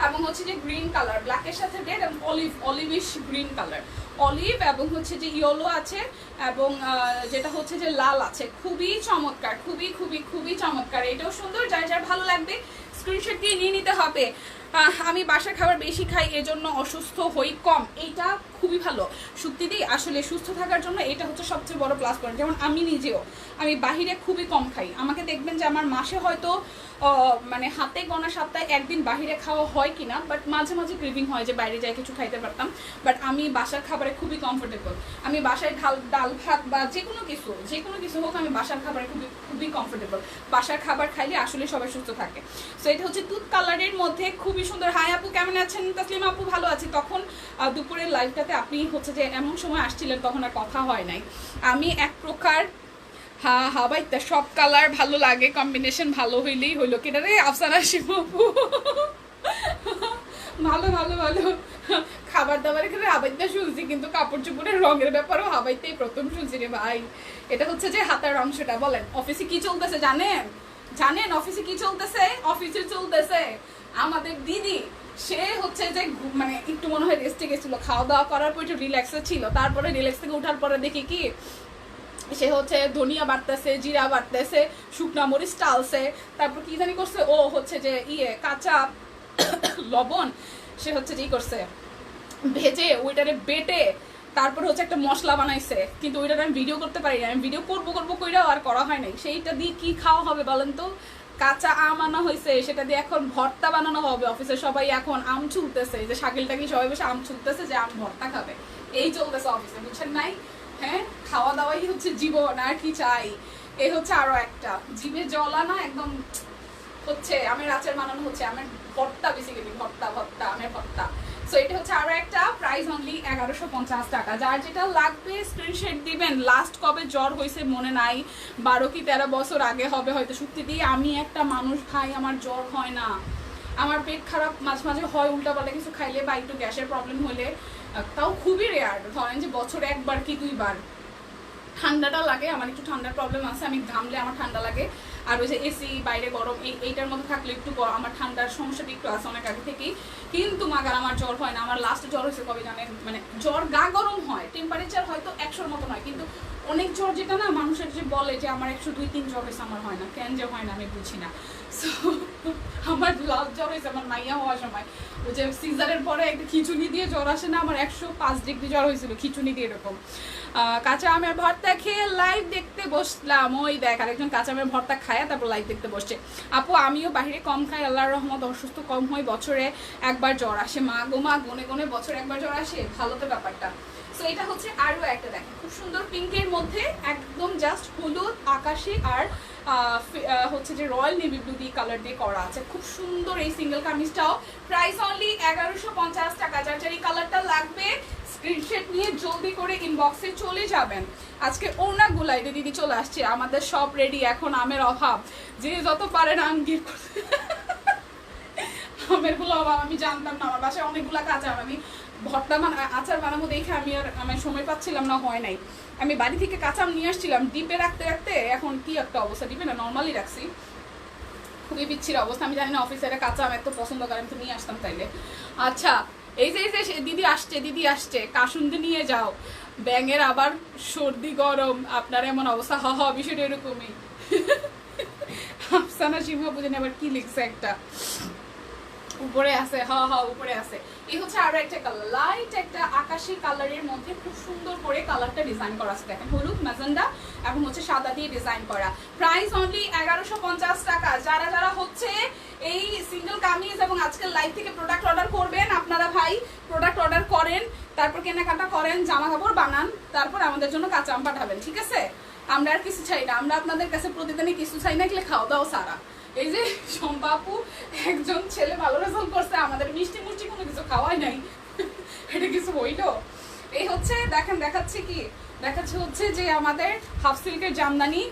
এবং হচ্ছে যে গ্রিন কালার, ব্ল্যাকের সাথে রেড এবং অলিভিশ গ্রিন কালার, অলিভ এবং হচ্ছে যে ইয়েলো আছে এবং যেটা হচ্ছে যে লাল আছে। খুবই চমৎকার, খুবই খুবই খুবই চমৎকার। এটাও সুন্দর, যার যার ভালো লাগবে স্ক্রিনশট দিয়ে নিয়ে নিতে হবে। আমি বাসার খাবার বেশি খাই, এজন্য অসুস্থ হই কম। এইটা খুবই ভালো সত্যি। আসলে সুস্থ থাকার জন্য এটা হচ্ছে সবচেয়ে বড় প্লাস পয়েন্ট। যেমন আমি নিজেও, আমি বাহিরে খুবই কম খাই। আমাকে দেখবেন যে আমার মাসে হয়তো মানে হাতে গোনা সপ্তাহে একদিন বাহিরে খাওয়া হয় কিনা, বাট মাঝে মাঝে ক্রেভিং হয় যে বাইরে যাই কিছু খাইতে পারতাম। বাট আমি বাসার খাবারে খুবই কমফোর্টেবল। আমি বাসায় ডাল ভাত বা যে কোনো কিছু হোক, আমি বাসার খাবারে খুবই খুবই কমফোর্টেবল। বাসার খাবার খাইলে আসলে সবাই সুস্থ থাকে। সো এটা হচ্ছে দুধ কালারের মধ্যে খুবই সুন্দর। হাই আপু কেমন আছেন? তাসলিমা আপু ভালো আছি। তখন দুপুরের লাইভটাতে আপনি হচ্ছে যে এমন সময় আসছিলেন তখন আর কথা হয় নাই। আমি এক প্রকার হাবাইতা সব কালার ভালো লাগে, কম্বিনেশন ভালো হইলেই হইলো। কেটা রে আফসানা শিবু ভালো ভালো ভালো। খাবার দাবারের ক্ষেত্রে হাবাইতে শুনছি, কিন্তু কাপড় চোপড়ের রঙের ব্যাপারেও হাবাইতেই প্রথম শুনছি রে ভাই। এটা হচ্ছে যে হাতার অংশটা। বলেন অফিসে কি চলতেছে জানেন অফিসে কি চলতেছে? অফিসে চলতেছে আমাদের দিদি, সে হচ্ছে যে মানে একটু মনে হয় রেস্টে গেছিল, খাওয়া দাওয়া করার পর একটু রিল্যাক্সে ছিল। তারপরে রিল্যাক্স থেকে ওঠার পরে দেখি কি সে হচ্ছে ধনিয়া বাটতেছে, জিরা বাটতেছে, শুকনা মরিচ টালছে, তারপর কি জানি করছে, ও হচ্ছে যে কাঁচা লবণ সে হচ্ছে যে করছে ভেজে ওইটারে বেটে তারপর হচ্ছে একটা মশলা বানাইছে। কিন্তু ওইটা আমি ভিডিও করতে পারি না, আমি ভিডিও করবো কইরাও আর করা হয় নাই। সেইটা দিয়ে কি খাওয়া হবে বলেন তো? কাঁচা আম আনা হয়েছে, সেটা দিয়ে এখন ভর্তা বানানো হবে। অফিসে সবাই এখন আম ছুলতেছে, যে শাকিলটাকে সবাই বসে আম ছুলতেছে যে আম ভর্তা খাবে। এই চলতেছে অফিসে, বুঝছেন নাই? হ্যাঁ, খাওয়া দাওয়াই হচ্ছে জীবন, আর কি চাই। এই হচ্ছে আরো একটা জিভে জল আনা একদম হচ্ছে আমের আচার বানানো হচ্ছে, আমের ভর্তা, বেসিক্যালি ভর্তা আমের ভর্তা। সো এটা হচ্ছে আরো একটা, প্রাইস অনলি 1150 টাকা। যার যেটা লাগবে স্ক্রিনশট দিবেন। লাস্ট কবে জ্বর হয়েছে মনে নাই, 12 কি 13 বছর আগে হবে হয়তো। সত্যি দিয়ে আমি একটা মানুষ ভাই, আমার জ্বর হয় না, আমার পেট খারাপ মাঝে মাঝে হয় উল্টাপাল্টা কিছু খাইলে বা একটু গ্যাসের প্রবলেম হলে, তাও খুবই রেয়ার, ধরেন যে বছরে একবার কি 2 বার। ঠান্ডাটা লাগে, আমার একটু ঠান্ডার প্রবলেম আছে, আমি ঘামলে আমার ঠান্ডা লাগে। আর ওই যে এসি বাইরে গরম, এইটার মধ্যে থাকলে একটু আমার ঠান্ডার সমস্যাটা একটু আছে অনেক আগে থেকেই। কিন্তু মাগার আমার জ্বর হয় না। আমার লাস্ট জ্বর হয়েছে কবে জানেন? মানে জ্বর গা গরম হয়, টেম্পারেচার হয়তো 100-র মতো হয়, কিন্তু অনেক জ্বর যেটা না মানুষের যে বলে যে আমার 102-3 জ্বর হয়েছে, আমার হয় না। কেন যে হয় না আমি বুঝি না। সো আমার লাস্ট জ্বর হয়েছে আমার মাইয়া হওয়ার সময়, ওই যে সিজারের পরে একটা খিচুনি দিয়ে জ্বর আসে না, আমার 105 ডিগ্রি জ্বর হয়েছিল খিচুনি দিয়ে এরকম। কাঁচা আমের ভর্তা খেয়ে লাইভ দেখতে বসলাম। ওই দেখ আরেকজন কাঁচা আমের ভর্তা খায় তারপর লাইভ দেখতে বসছে। আপু আমিও বাহিরে কম খাই, আল্লাহর রহমত, অসুস্থ কম হই, বছরে একবার জ্বর আসে। মা গো মা, গনে গনে বছরে একবার জ্বর আসে, ভালো তো ব্যাপারটা। সো এটা হচ্ছে আরো একটা, দেখেন খুব সুন্দর পিঙ্কের মধ্যে একদম জাস্ট হলুদ আকাশি আর হচ্ছে যে রয়্যাল নেভি ব্লু দিয়ে কালার দিয়ে করা আছে। খুব সুন্দর এই সিঙ্গেল কামিজটাও। প্রাইস অনলি 1150 টাকা। যার যার এই কালারটা লাগবে স্ক্রিনশট নিয়ে জলদি করে ইনবক্সে চলে যাবেন। আজকে ওড়নাগুলা এই দিদি চলে আসছে, আমাদের সব রেডি, এখন আমের অভাব, যে যত পারেন আম গির আমের গুলো অভাব। আমি জানতাম না, আমার বাসায় অনেকগুলা কাঁচা আম, আমি ভর্তা আচার বানাবো দেখে আমি আর আমার সময় পাচ্ছিলাম না, হয় নাই। আমি বাড়ি থেকে কাঁচা আম নিয়ে আসছিলাম, ডিপে রাখতে রাখতে এখন কি একটা অবস্থা, ডিপে না নর্মালি রাখছি, খুবই বিচ্ছির অবস্থা। আমি জানি না অফিসারে কাঁচা আম এত পছন্দ করেন, তো নিয়ে আসতাম তাইলে। আচ্ছা এই যে দিদি আসছে, দিদি আসছে, কাসুন্দি নিয়ে যাও, ব্যাঙের আবার সর্দি গরম, আপনার এমন অবস্থা। হ বিষয়টা এরকমই। আফসানা সিংহ বুঝেনি আবার কি লিখছে একটা, উপরে আছে, উপরে আছে। এই হচ্ছে আরো একটা কালার, লাইট একটা আকাশি কালারের মধ্যে খুব সুন্দর করে কালারটা ডিজাইন করা আছে, দেখেন হলুদ ম্যাজেন্ডা এবং হচ্ছে সাদা দিয়ে ডিজাইন করা। প্রাইস অনলি 1150 টাকা। যারা যারা হচ্ছে এই সিঙ্গেল কামিজ এবং আজকের লাইভ থেকে প্রোডাক্ট অর্ডার করবেন, আপনারা ভাই প্রোডাক্ট অর্ডার করেন, তারপর কেনাকাটা করেন, জামা কাপড় বানান, তারপর আমাদের জন্য কাঁচা আম পাঠাবেন, ঠিক আছে? আমরা আর কিছু চাই না, আমরা আপনাদের কাছে প্রতিদিনই কিছু চাই না, এগুলো খাওয়া দাওয়া সারা। এই যে শম্পা আপু একজন ছেলে ভালো রেজাল্ট করছে, আমাদের মিষ্টি মুষ্টি কোনো কিছু খাওয়াই নাই, এটা কিছু হইলো? এই হচ্ছে দেখেন, দেখাচ্ছে কি, দেখাচ্ছে হচ্ছে যে আমাদের হাফ সিল্কের জামদানি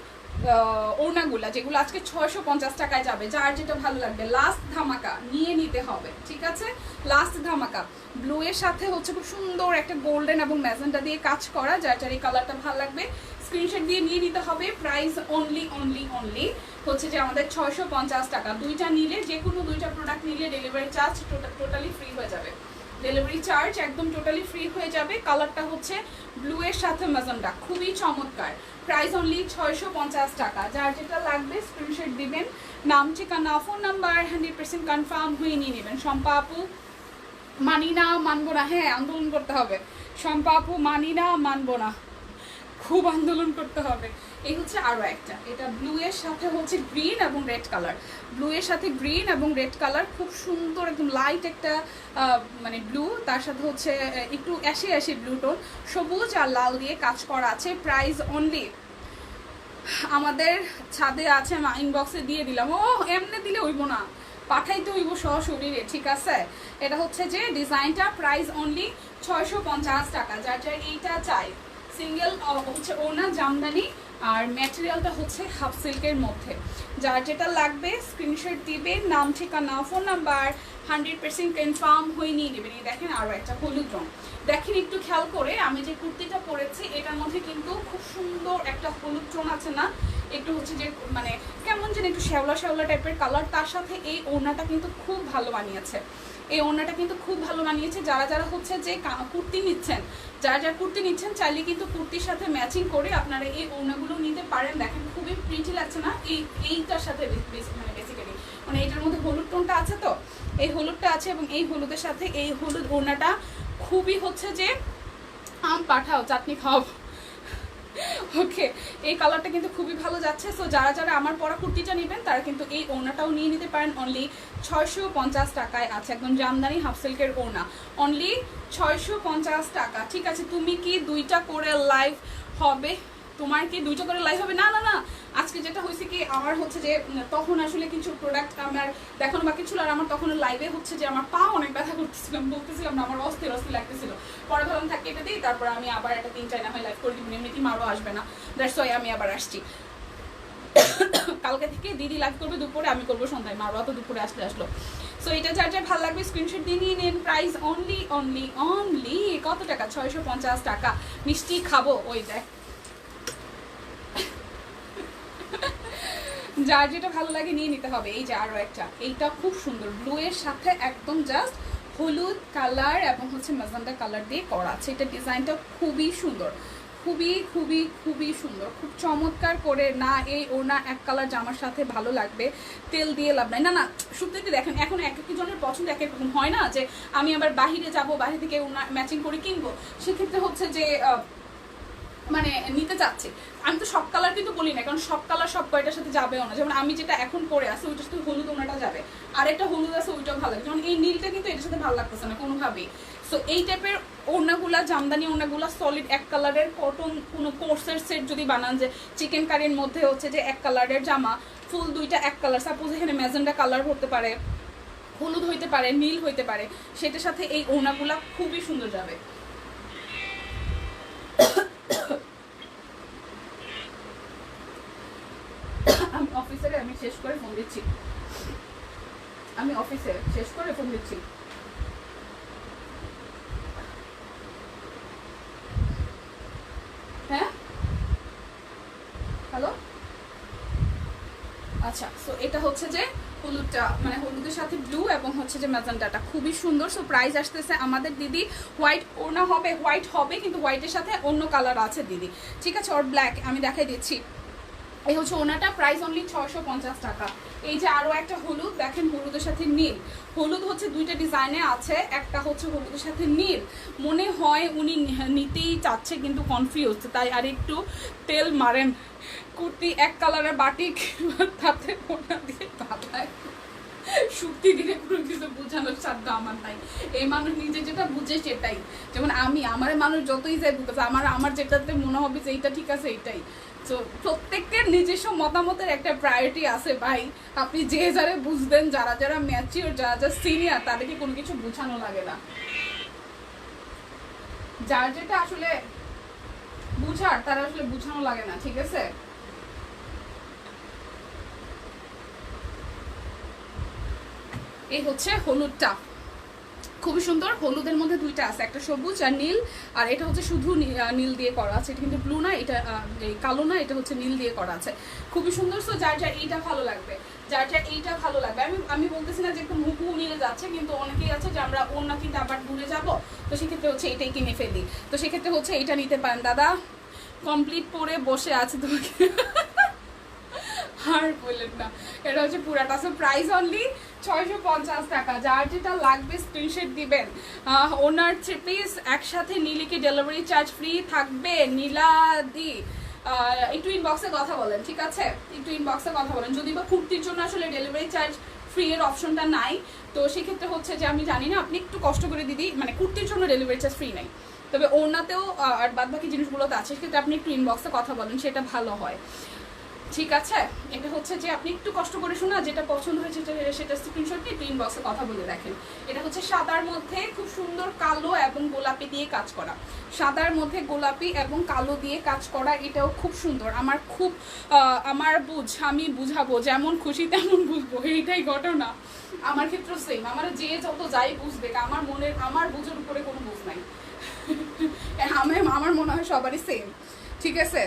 ওড়নাগুলা, যেগুলো আজকে 650 টাকায় যাবে। যার যেটা ভালো লাগবে, লাস্ট ধামাকা নিয়ে নিতে হবে, ঠিক আছে? লাস্ট ধামাকা। ব্লু এর সাথে হচ্ছে খুব সুন্দর একটা গোল্ডেন এবং ম্যাজেন্টা দিয়ে কাজ করা, যার যার এই কালারটা ভালো লাগবে স্ক্রিনশট দিয়ে নিয়ে নিতে হবে। প্রাইস অনলি হচ্ছে যে আমাদের 650 টাকা। দুইটা নিলে, যে কোনো দুইটা প্রোডাক্ট নিলে ডেলিভারি চার্জ টোটালি ফ্রি হয়ে যাবে, ডেলিভারি চার্জ একদম টোটালি ফ্রি হয়ে যাবে। কালারটা হচ্ছে ব্লু এর সাথে ম্যাজেন্টা, খুবই চমৎকার। প্রাইস অনলি 650 টাকা। যার যেটা লাগবে স্ক্রিনশট দিবেন, নাম ঠিকানা ফোন নাম্বার 100% কনফার্ম হয়ে নিয়ে নেবেন। শম্পা আপু মানি না মানবো না, হ্যাঁ আন্দোলন করতে হবে। শম্পা আপু মানি না মানবো না, খুব আন্দোলন করতে হবে। এই হচ্ছে আরো একটা, এটা ব্লু এর সাথে হচ্ছে গ্রিন এবং রেড কালার, ব্লু এর সাথে গ্রিন এবং রেড কালার, খুব সুন্দর একদম লাইট একটা মানে ব্লু, তার সাথে হচ্ছে একটু অ্যাশি ব্লু টোন, সবুজ আর লাল দিয়ে কাজ করা আছে। প্রাইস অনলি, আমাদের ছাদে আছে, ইনবক্সে দিয়ে দিলাম। ও এমনি দিলে হইব না, পাঠাইতে হইব সশরীরে, ঠিক আছে? এটা হচ্ছে যে ডিজাইনটা, প্রাইস অনলি 650 টাকা। যার যার এইটা চাই, সিঙ্গেল হচ্ছে ওনা জামদানি আর ম্যাটেরিয়ালটা হচ্ছে হাফ সিল্কের মধ্যে। যার যেটা লাগবে স্ক্রিনশট দিবে, নাম ঠিকানা ফোন নাম্বার 100% কনফার্ম হয়ে নিয়ে নেবেন। এই দেখেন আরও একটা হলুদ রং, দেখেন একটু খেয়াল করে, আমি যে কুর্তিটা পরেছি এটার মধ্যে কিন্তু খুব সুন্দর একটা হলুদ টোন আছে না, একটু হচ্ছে যে মানে কেমন যেন একটু শ্যাওলা টাইপের কালার, তার সাথে এই ওড়নাটা কিন্তু খুব ভালো বানিয়েছে, এই ওড়নাটা কিন্তু খুব ভালো বানিয়েছে। যারা যারা হচ্ছে যে কুর্তি নিচ্ছেন, যারা কুর্তি নিচ্ছেন, চাইলে কিন্তু কুর্তির সাথে ম্যাচিং করে আপনারা এই ওড়নাগুলো নিতে পারেন। দেখেন খুবই প্রিটি লাগছে না এইটার সাথে, মানে বেসিক্যালি মানে এটার মধ্যে হলুদ টোনটা আছে, তো এই হলুদটা আছে এবং এই হলুদের সাথে এই হলুদ ওড়নাটা খুবই হচ্ছে যে আম পাঠাও চাটনি খাও। ওকে, এই কালারটা কিন্তু খুবই ভালো যাচ্ছে। সো যারা যারা আমার পরা কুর্তিটা নেবেন তারা কিন্তু এই ওড়নাটাও নিয়ে নিতে পারেন। অনলি 650 টাকায় আছে, একদম জামদানি হাফ সিল্কের ওড়না, অনলি 650 টাকা। ঠিক আছে, তুমি কি দুইটা করে লাইভ হবে? তোমার কি দুইটা করে লাইভ হবে? না না না, আজকে যেটা হয়েছে কি, আমার হচ্ছে যে তখন আসলে কিছু প্রোডাক্ট আমার দেখানো বাকি ছিল, আর আমার তখন লাইভে হচ্ছে যে আমার পা অনেক ব্যথা করতেছিলাম, বলতেছিলাম না, আমার অস্থির লাগতেছিল। পরে ভাবলাম থাকি এটা দিই, তারপর আমি আবার একটা 3-4 না হয় লাইভ করে দিব, এমনিতে মারও আসবে না, দ্যাটস ওয়াই আমি আবার আসছি। কালকে থেকে দিদি লাইভ করবে দুপুরে, আমি করবো সন্ধ্যায়, মারও তো দুপুরে আসলো। সো এটা যার যার ভালো লাগবে স্ক্রিনশট দিয়ে নিয়ে নেন। প্রাইস অনলি কত টাকা? 650 টাকা। মিষ্টি খাবো, ওই দেখ, যার যেটা ভালো লাগে নিয়ে নিতে হবে। এই যে আরো একটা, এইটা খুব সুন্দর, ব্লু এর সাথে একদম জাস্ট হলুদ কালার এবং হচ্ছে ম্যাজেন্টা কালার দিয়ে করা আছে। এটা ডিজাইনটা খুবই সুন্দর, খুবই সুন্দর, খুব চমৎকার করে না। এই ওনা এক কালার জামার সাথে ভালো লাগবে, তেল দিয়ে লাভ নাই। না না, সত্যি দেখেন, এখন এক এক জনের পছন্দ এক এক রকম হয় না, যে আমি আবার বাহিরে যাব, বাহির থেকে ওনা ম্যাচিং করে কিনবো, সেক্ষেত্রে হচ্ছে যে মানে নিতে চাচ্ছি। আমি তো সব কালার কিন্তু বলি না, কারণ সব কালার সব কয়টার সাথে যাবেও না। যেমন আমি যেটা এখন পরে আছি ওইটার সাথে হলুদ ওনাটা যাবে, আর একটা হলুদ আছে ওইটাও ভালো লাগে, যেমন এই নীলটা কিন্তু এটার সাথে ভালো লাগতেছে না কোনোভাবেই। সো এই টাইপের ওড়নাগুলা, জামদানি ওড়নাগুলা সলিড এক কালারের কটন কোনো কোর্সের সেট যদি বানান, যে চিকেন কারির মধ্যে হচ্ছে যে এক কালারের জামা, ফুল দুইটা এক কালার, সাপোজ এখানে ম্যাজেন্ডা কালার হতে পারে, হলুদ হইতে পারে, নীল হইতে পারে, সেটার সাথে এই ওড়নাগুলা খুবই সুন্দর যাবে। আমি শেষ করে ফোন দিচ্ছি, আমি অফিসে শেষ করে ফোন দিচ্ছি। হ্যাঁ হ্যালো, আচ্ছা। সো এটা হচ্ছে যে হলুদটা, মানে হলুদের সাথে ব্লু এবং হচ্ছে যে ম্যাজেন্টাটা খুবই সুন্দর। সো প্রাইস আসতেছে আমাদের দিদি হোয়াইট ওড়না হবে, হোয়াইট হবে কিন্তু হোয়াইটের সাথে অন্য কালার আছে দিদি, ঠিক আছে, ওর ব্ল্যাক আমি দেখাই দিচ্ছি। এই হচ্ছে ওনাটা, প্রাইস অনলি 650 টাকা। এই যে আরও একটা হলুদ দেখেন, হলুদের সাথে নীল, হলুদ হচ্ছে দুইটা ডিজাইনে আছে, একটা হচ্ছে হলুদের সাথে নীল, মনে হয় উনি নিতেই চাচ্ছে কিন্তু কনফিউজ, তাই আর একটু তেল মারেন। কুর্তি এক কালারের বাটিক, তাতে ওনা দিয়ে বাঁধায়, শুক্তি দিলে কোনো কিছু বোঝানোর সাধ্য আমার নাই। এই মানুষ নিজে যেটা বুঝে সেটাই, যেমন আমার মানুষ যতই যাই বুঝতে আমার যেটাতে মনে হবে যে এইটা ঠিক আছে এইটাই। তো প্রত্যেকের নিজস্ব মতামতের একটা প্রায়োরিটি আছে ভাই, আপনি যে যারা বুঝবেন, যারা যারা ম্যাচিওর, যারা যারা সিনিয়র, তাদেরকে কোনো কিছু বোঝানো লাগে না, যার যেটা আসলে বুঝার তারা আসলে বুঝানো লাগে না, ঠিক আছে। এই হচ্ছে হলুদটা, খুবই সুন্দর, হলুদের মধ্যে দুইটা আছে, একটা সবুজ আর নীল, আর এটা হচ্ছে শুধু নীল দিয়ে করা আছে, এটা কিন্তু ব্লু না, এটা কালো না, এটা হচ্ছে নীল দিয়ে করা আছে, খুবই সুন্দর। সো যার যার এইটা ভালো লাগবে, যার যার এইটা ভালো লাগবে, আমি বলতেছি না যে একদম হুবহু নিয়ে যাচ্ছে, কিন্তু অনেকেই আছে যে আমরা অন্য কিন্তু আবার ঘুরে যাব, তো সেক্ষেত্রে হচ্ছে এইটাই কিনে ফেলি, তো সেক্ষেত্রে হচ্ছে এইটা নিতে পারেন। দাদা কমপ্লিট পরে বসে আছে তোমাকে আর বললেন না, এটা হচ্ছে পুরাটা। সো প্রাইস অনলি 650 টাকা, যার যেটা লাগবে স্ক্রিনশট দিবেন। ওনার 3 পিস একসাথে নিলে কি ডেলিভারি চার্জ ফ্রি থাকবে? নীলাদি একটু ইনবক্সে কথা বলেন, ঠিক আছে, একটু ইনবক্সে কথা বলেন। যদি বা কুর্তির জন্য আসলে ডেলিভারি চার্জ ফ্রি এর অপশনটা নাই, তো সেক্ষেত্রে হচ্ছে যে আমি জানি না, আপনি একটু কষ্ট করে দিদি, মানে কুর্তির জন্য ডেলিভারি চার্জ ফ্রি নাই, তবে ওনাতেও আর বাদ বাকি জিনিসগুলোতে আছে, সেক্ষেত্রে আপনি একটু ইনবক্সে কথা বলেন, সেটা ভালো হয়, ঠিক আছে। এটা হচ্ছে যে আপনি একটু কষ্ট করে শোনা, যেটা পছন্দ হয়েছে সেটা স্ক্রিনশট নিয়ে একটু ইনবক্সে কথা বলে দেখেন। এটা হচ্ছে সাদার মধ্যে খুব সুন্দর কালো এবং গোলাপি দিয়ে কাজ করা, সাদার মধ্যে গোলাপি এবং কালো দিয়ে কাজ করা, এটাও খুব সুন্দর। আমার আমি বুঝাবো, যেমন খুশি তেমন বুঝবো, এইটাই ঘটনা। আমার ক্ষেত্রে সেম, আমার যে যত যাই বুঝবে, আমার বুঝের উপরে কোনো বুঝ নাই আমার মনে হয় সবারই সেম, ঠিক আছে।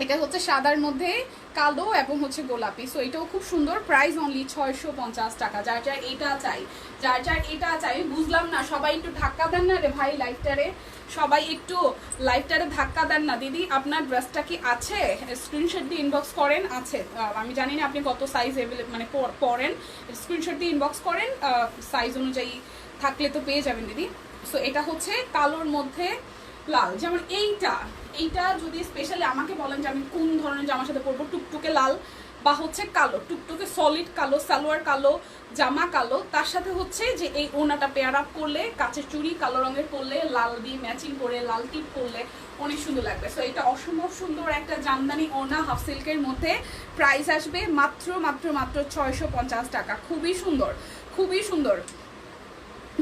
এটা হচ্ছে সাদার মধ্যে কালো এবং হচ্ছে গোলাপি, সো এটাও খুব সুন্দর, প্রাইস অনলি 650 টাকা। যার যার এটা চাই, যার যার এটা চাই, বুঝলাম না, সবাই একটু ধাক্কা দেন না রে ভাই লাইভটারে, সবাই একটু লাইভটারে ধাক্কা দেন না। দিদি আপনার ড্রেসটা কি আছে? স্ক্রিনশট দিয়ে ইনবক্স করেন, আছে, আমি জানি না আপনি কত সাইজ মানে পরেন, স্ক্রিনশট দিয়ে ইনবক্স করেন, সাইজ অনুযায়ী থাকলে তো পেয়ে যাবেন দিদি। সো এটা হচ্ছে কালোর মধ্যে লাল, যেমন এইটা যদি স্পেশালি আমাকে বলেন যে আমি কোন ধরনের জামার সাথে পরবো, টুকটুকে লাল বা হচ্ছে কালো, টুকটুকে সলিড কালো, সালোয়ার কালো, জামা কালো, তার সাথে হচ্ছে যে এই ওনাটা পেয়ার আপ করলে, কাচের চুড়ি কালো রঙের পরলে, লাল দিয়ে ম্যাচিং করে লাল টিপ করলে অনেক সুন্দর লাগবে। সো এটা অসম্ভব সুন্দর একটা জামদানি ওনা, হাফ সিল্কের মধ্যে, প্রাইস আসবে মাত্র 650 টাকা, খুবই সুন্দর, খুবই সুন্দর।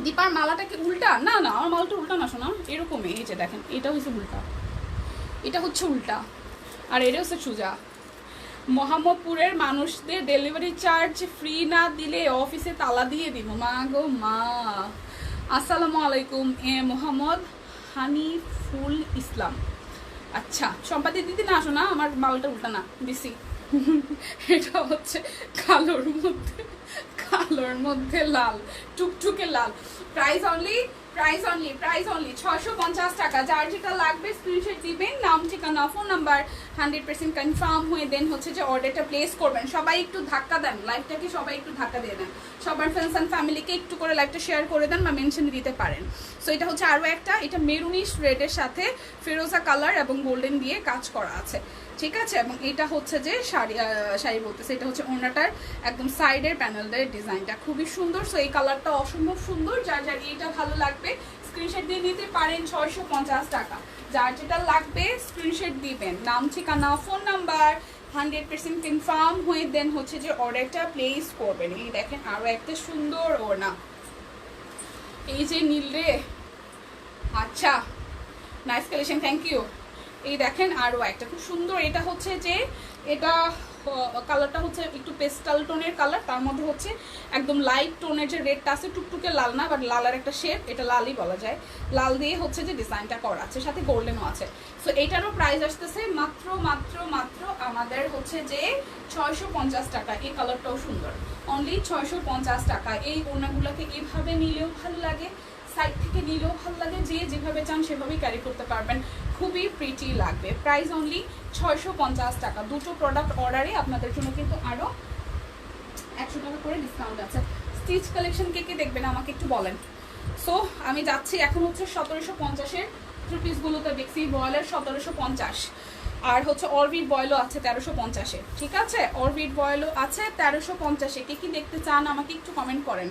দীপার মালাটা কি উল্টা? না না, আমার মালাটা উল্টা না শোনা, এরকমই, এই যে দেখেন, এটা হচ্ছে উল্টা, এটা হচ্ছে উল্টা, আর এটা হচ্ছে সোজা। মোহাম্মদপুরের মানুষদের ডেলিভারি চার্জ ফ্রি না দিলে অফিসে তালা দিয়ে দিব। মা গো মা। আসসালামু আলাইকুম, মোহাম্মদ হানিফুল ইসলাম। আচ্ছা, সম্পাদি দিদি না শোনা, আমার মালটা উল্টা না দিছি এটা হচ্ছে কালোর মধ্যে লাল, টুকটুকে লাল, প্রাইস অনলি 650 টাকা। যার যেটা লাগবে স্ক্রিনশট দিবেন, নাম ঠিকানা ফোন নাম্বার 100% কনফার্ম হয়ে দেন হচ্ছে যে অর্ডারটা প্লেস করবেন। সবাই একটু ধাক্কা দেন লাইভটাকে, সবাই একটু ধাক্কা দিয়ে দেন, সবার ফ্রেন্ডস অ্যান্ড ফ্যামিলিকে একটু করে লাইভটা শেয়ার করে দেন বা মেনশন দিতে পারেন। সো এটা হচ্ছে আরও একটা, এটা মেরুনিশ রেডের সাথে ফিরোজা কালার এবং গোল্ডেন দিয়ে কাজ করা আছে, ঠিক আছে। এবং এটা হচ্ছে যে শাড়ি বলতেছে, এটা হচ্ছে ওনাটার একদম সাইডের প্যানেলের ডিজাইনটা খুবই সুন্দর। সো এই কালারটা অসম্ভব সুন্দর, যার যার এইটা ভালো লাগবে স্ক্রিনশট দিয়ে নিতে পারেন, 650 টাকা। যার যেটা লাগবে স্ক্রিনশট দিবেন, নাম ঠিকানা ফোন নাম্বার 100% কনফার্ম হয়ে দেন হচ্ছে যে অর্ডারটা প্লেস করবেন। এই দেখেন আরও একটা সুন্দর ওড়না, এই যে নীল রে, আচ্ছা নাইস কালেকশন, থ্যাংক ইউ। এই দেখেন আরও একটা খুব সুন্দর, এটা হচ্ছে যে এটা কালারটা হচ্ছে একটু পেস্টাল টোনের কালার, তার মধ্যে হচ্ছে একদম লাইট টোনের যে রেডটা আছে, টুকটুকে লাল না, বাট লালের একটা শেড, এটা লালই বলা যায়। লাল দিয়ে হচ্ছে যে ডিজাইনটা করা আছে, সাথে গোল্ডেনও আছে। সো এইটারও প্রাইস আসতেছে মাত্র মাত্র মাত্র আমাদের হচ্ছে যে 650 টাকা। এই কালারটাও সুন্দর, অনলি 650 টাকা। এই ওড়নাগুলোকে এইভাবে নিলেও ভালো লাগে, সাইড থেকে নিলেও ভালো লাগে, যে যেভাবে চান সেভাবেই ক্যারি করতে পারবেন, খুবই প্রিটি লাগবে। প্রাইস অনলি 650 টাকা। দুটো প্রোডাক্ট অর্ডারে আপনাদের জন্য কিন্তু আরও 100 টাকা করে ডিসকাউন্ট আছে। স্টিচ কালেকশন কে কে দেখবেন আমাকে একটু বলেন। সো আমি যাচ্ছি এখন হচ্ছে 1750-এর থ্রি পিসগুলোতে দেখছি। বয়েলের 1750, আর হচ্ছে অরবিট বয়েলও আছে 1350-এ। ঠিক আছে, অরবিট বয়েলও আছে 1350-এ। কে কি দেখতে চান আমাকে একটু কমেন্ট করেন।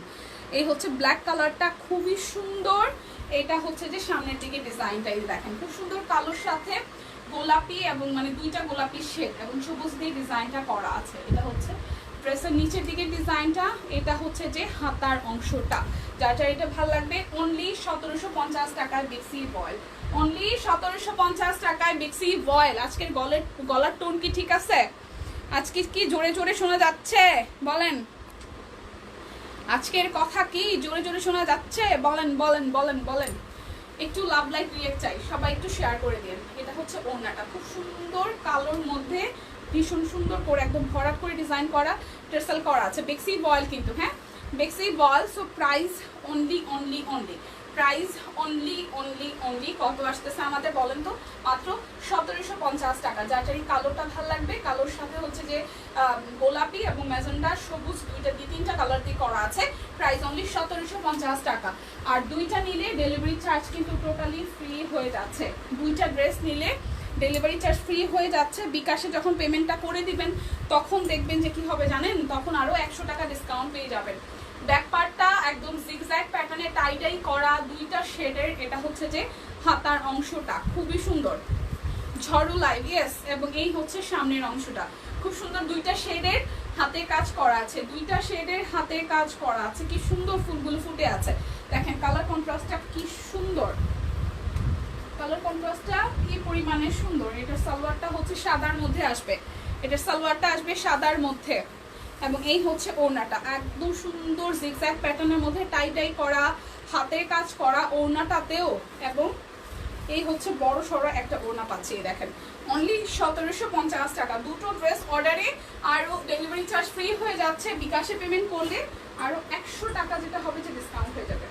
এই হচ্ছে ব্ল্যাক কালারটা, খুবই সুন্দর। এটা হচ্ছে যে সামনের দিকে ডিজাইনটাই দেখেন, খুব সুন্দর কালোর সাথে গোলাপি এবং মানে দুইটা গোলাপি শেড এবং সবুজ দিয়ে ডিজাইনটা করা আছে। এটা হচ্ছে ড্রেসের নিচের দিকে ডিজাইনটা, এটা হচ্ছে যে হাতার অংশটা। যার যার এটা ভালো লাগবে, অনলি 1750 টাকায় বেক্সি বয়েল, অনলি 1750 টাকায় বেক্সি বয়েল। আজকের গলার টোন কি ঠিক আছে? আজকে কি জোরে জোরে শোনা যাচ্ছে বলেন? আজকের কথা কি জোরে জোরে শোনা যাচ্ছে? বলেন বলেন বলেন বলেন। একটু লাভ লাইক রিয়েক্ট চাই, সবাই একটু শেয়ার করে দিন। এটা হচ্ছে ওড়নাটা, খুব সুন্দর কালোর মধ্যে ভীষণ সুন্দর করে একদম ভরাট করে ডিজাইন করা, টেসেল করা আছে। বেক্সি বয়েল কিন্তু, হ্যাঁ বেক্সি বয়েল। So price only only only, price only only only কত আসতেছে আমাদের বলেন তো? মাত্র 1750 টাকা। যার যার কালোটা ভালো লাগবে, কালোর সাথে হচ্ছে যে গোলাপি এবং ম্যাজেন্ডা সবুজ দুইটা দিয়ে তিনটা কালার দিয়ে করা আছে। প্রাইস অনলি 1750 টাকা। আর দুইটা নিলে ডেলিভারি চার্জ কিন্তু টোটালি ফ্রি হয়ে যাচ্ছে। দুইটা ড্রেস নিলে ডেলিভারি চার্জ ফ্রি হয়ে যাচ্ছে। বিকাশে যখন পেমেন্টটা করে দিবেন তখন দেখবেন যে কি হবে জানেন, তখন আরও 100 টাকা ডিসকাউন্ট পেয়ে যাবেন। ব্যাক পার্টটা একদম জিগজ্যাগ প্যাটার্নে টাইডাই করা, দুইটা শেডের। এটা হচ্ছে যে হাতার অংশটা, খুবই সুন্দর ঝড়ু লাইভ, ইয়েস। এবং এই হচ্ছে সামনের অংশটা, খুব সুন্দর দুইটা শেডের হাতে কাজ করা আছে, দুইটা শেডের হাতে কাজ করা আছে। কি সুন্দর ফুলগুলো ফুটে আছে, দেখেন কালার কন্ট্রাস্টটা কি সুন্দর, কালার কন্ট্রাস্টটা কি পরিমাণে সুন্দর। এটার সালোয়ারটা হচ্ছে সাদার মধ্যে আসবে, এটার সালোয়ারটা আসবে সাদার মধ্যে। এবং এই হচ্ছে ওড়নাটা, একদম সুন্দর জিগজ্যাগ প্যাটার্নের মধ্যে টাই টাই করা, হাতের কাজ করা ওড়নাটাতেও। এবং এই হচ্ছে বড় সড়ো একটা ওড়না পাচ্ছি, দেখেন অনলি 1750 টাকা। দুটো ড্রেস অর্ডারে আরও ডেলিভারি চার্জ ফ্রি হয়ে যাচ্ছে। বিকাশে পেমেন্ট করলে আরও 100 টাকা যেটা হবে যে ডিসকাউন্ট হয়ে যাবে।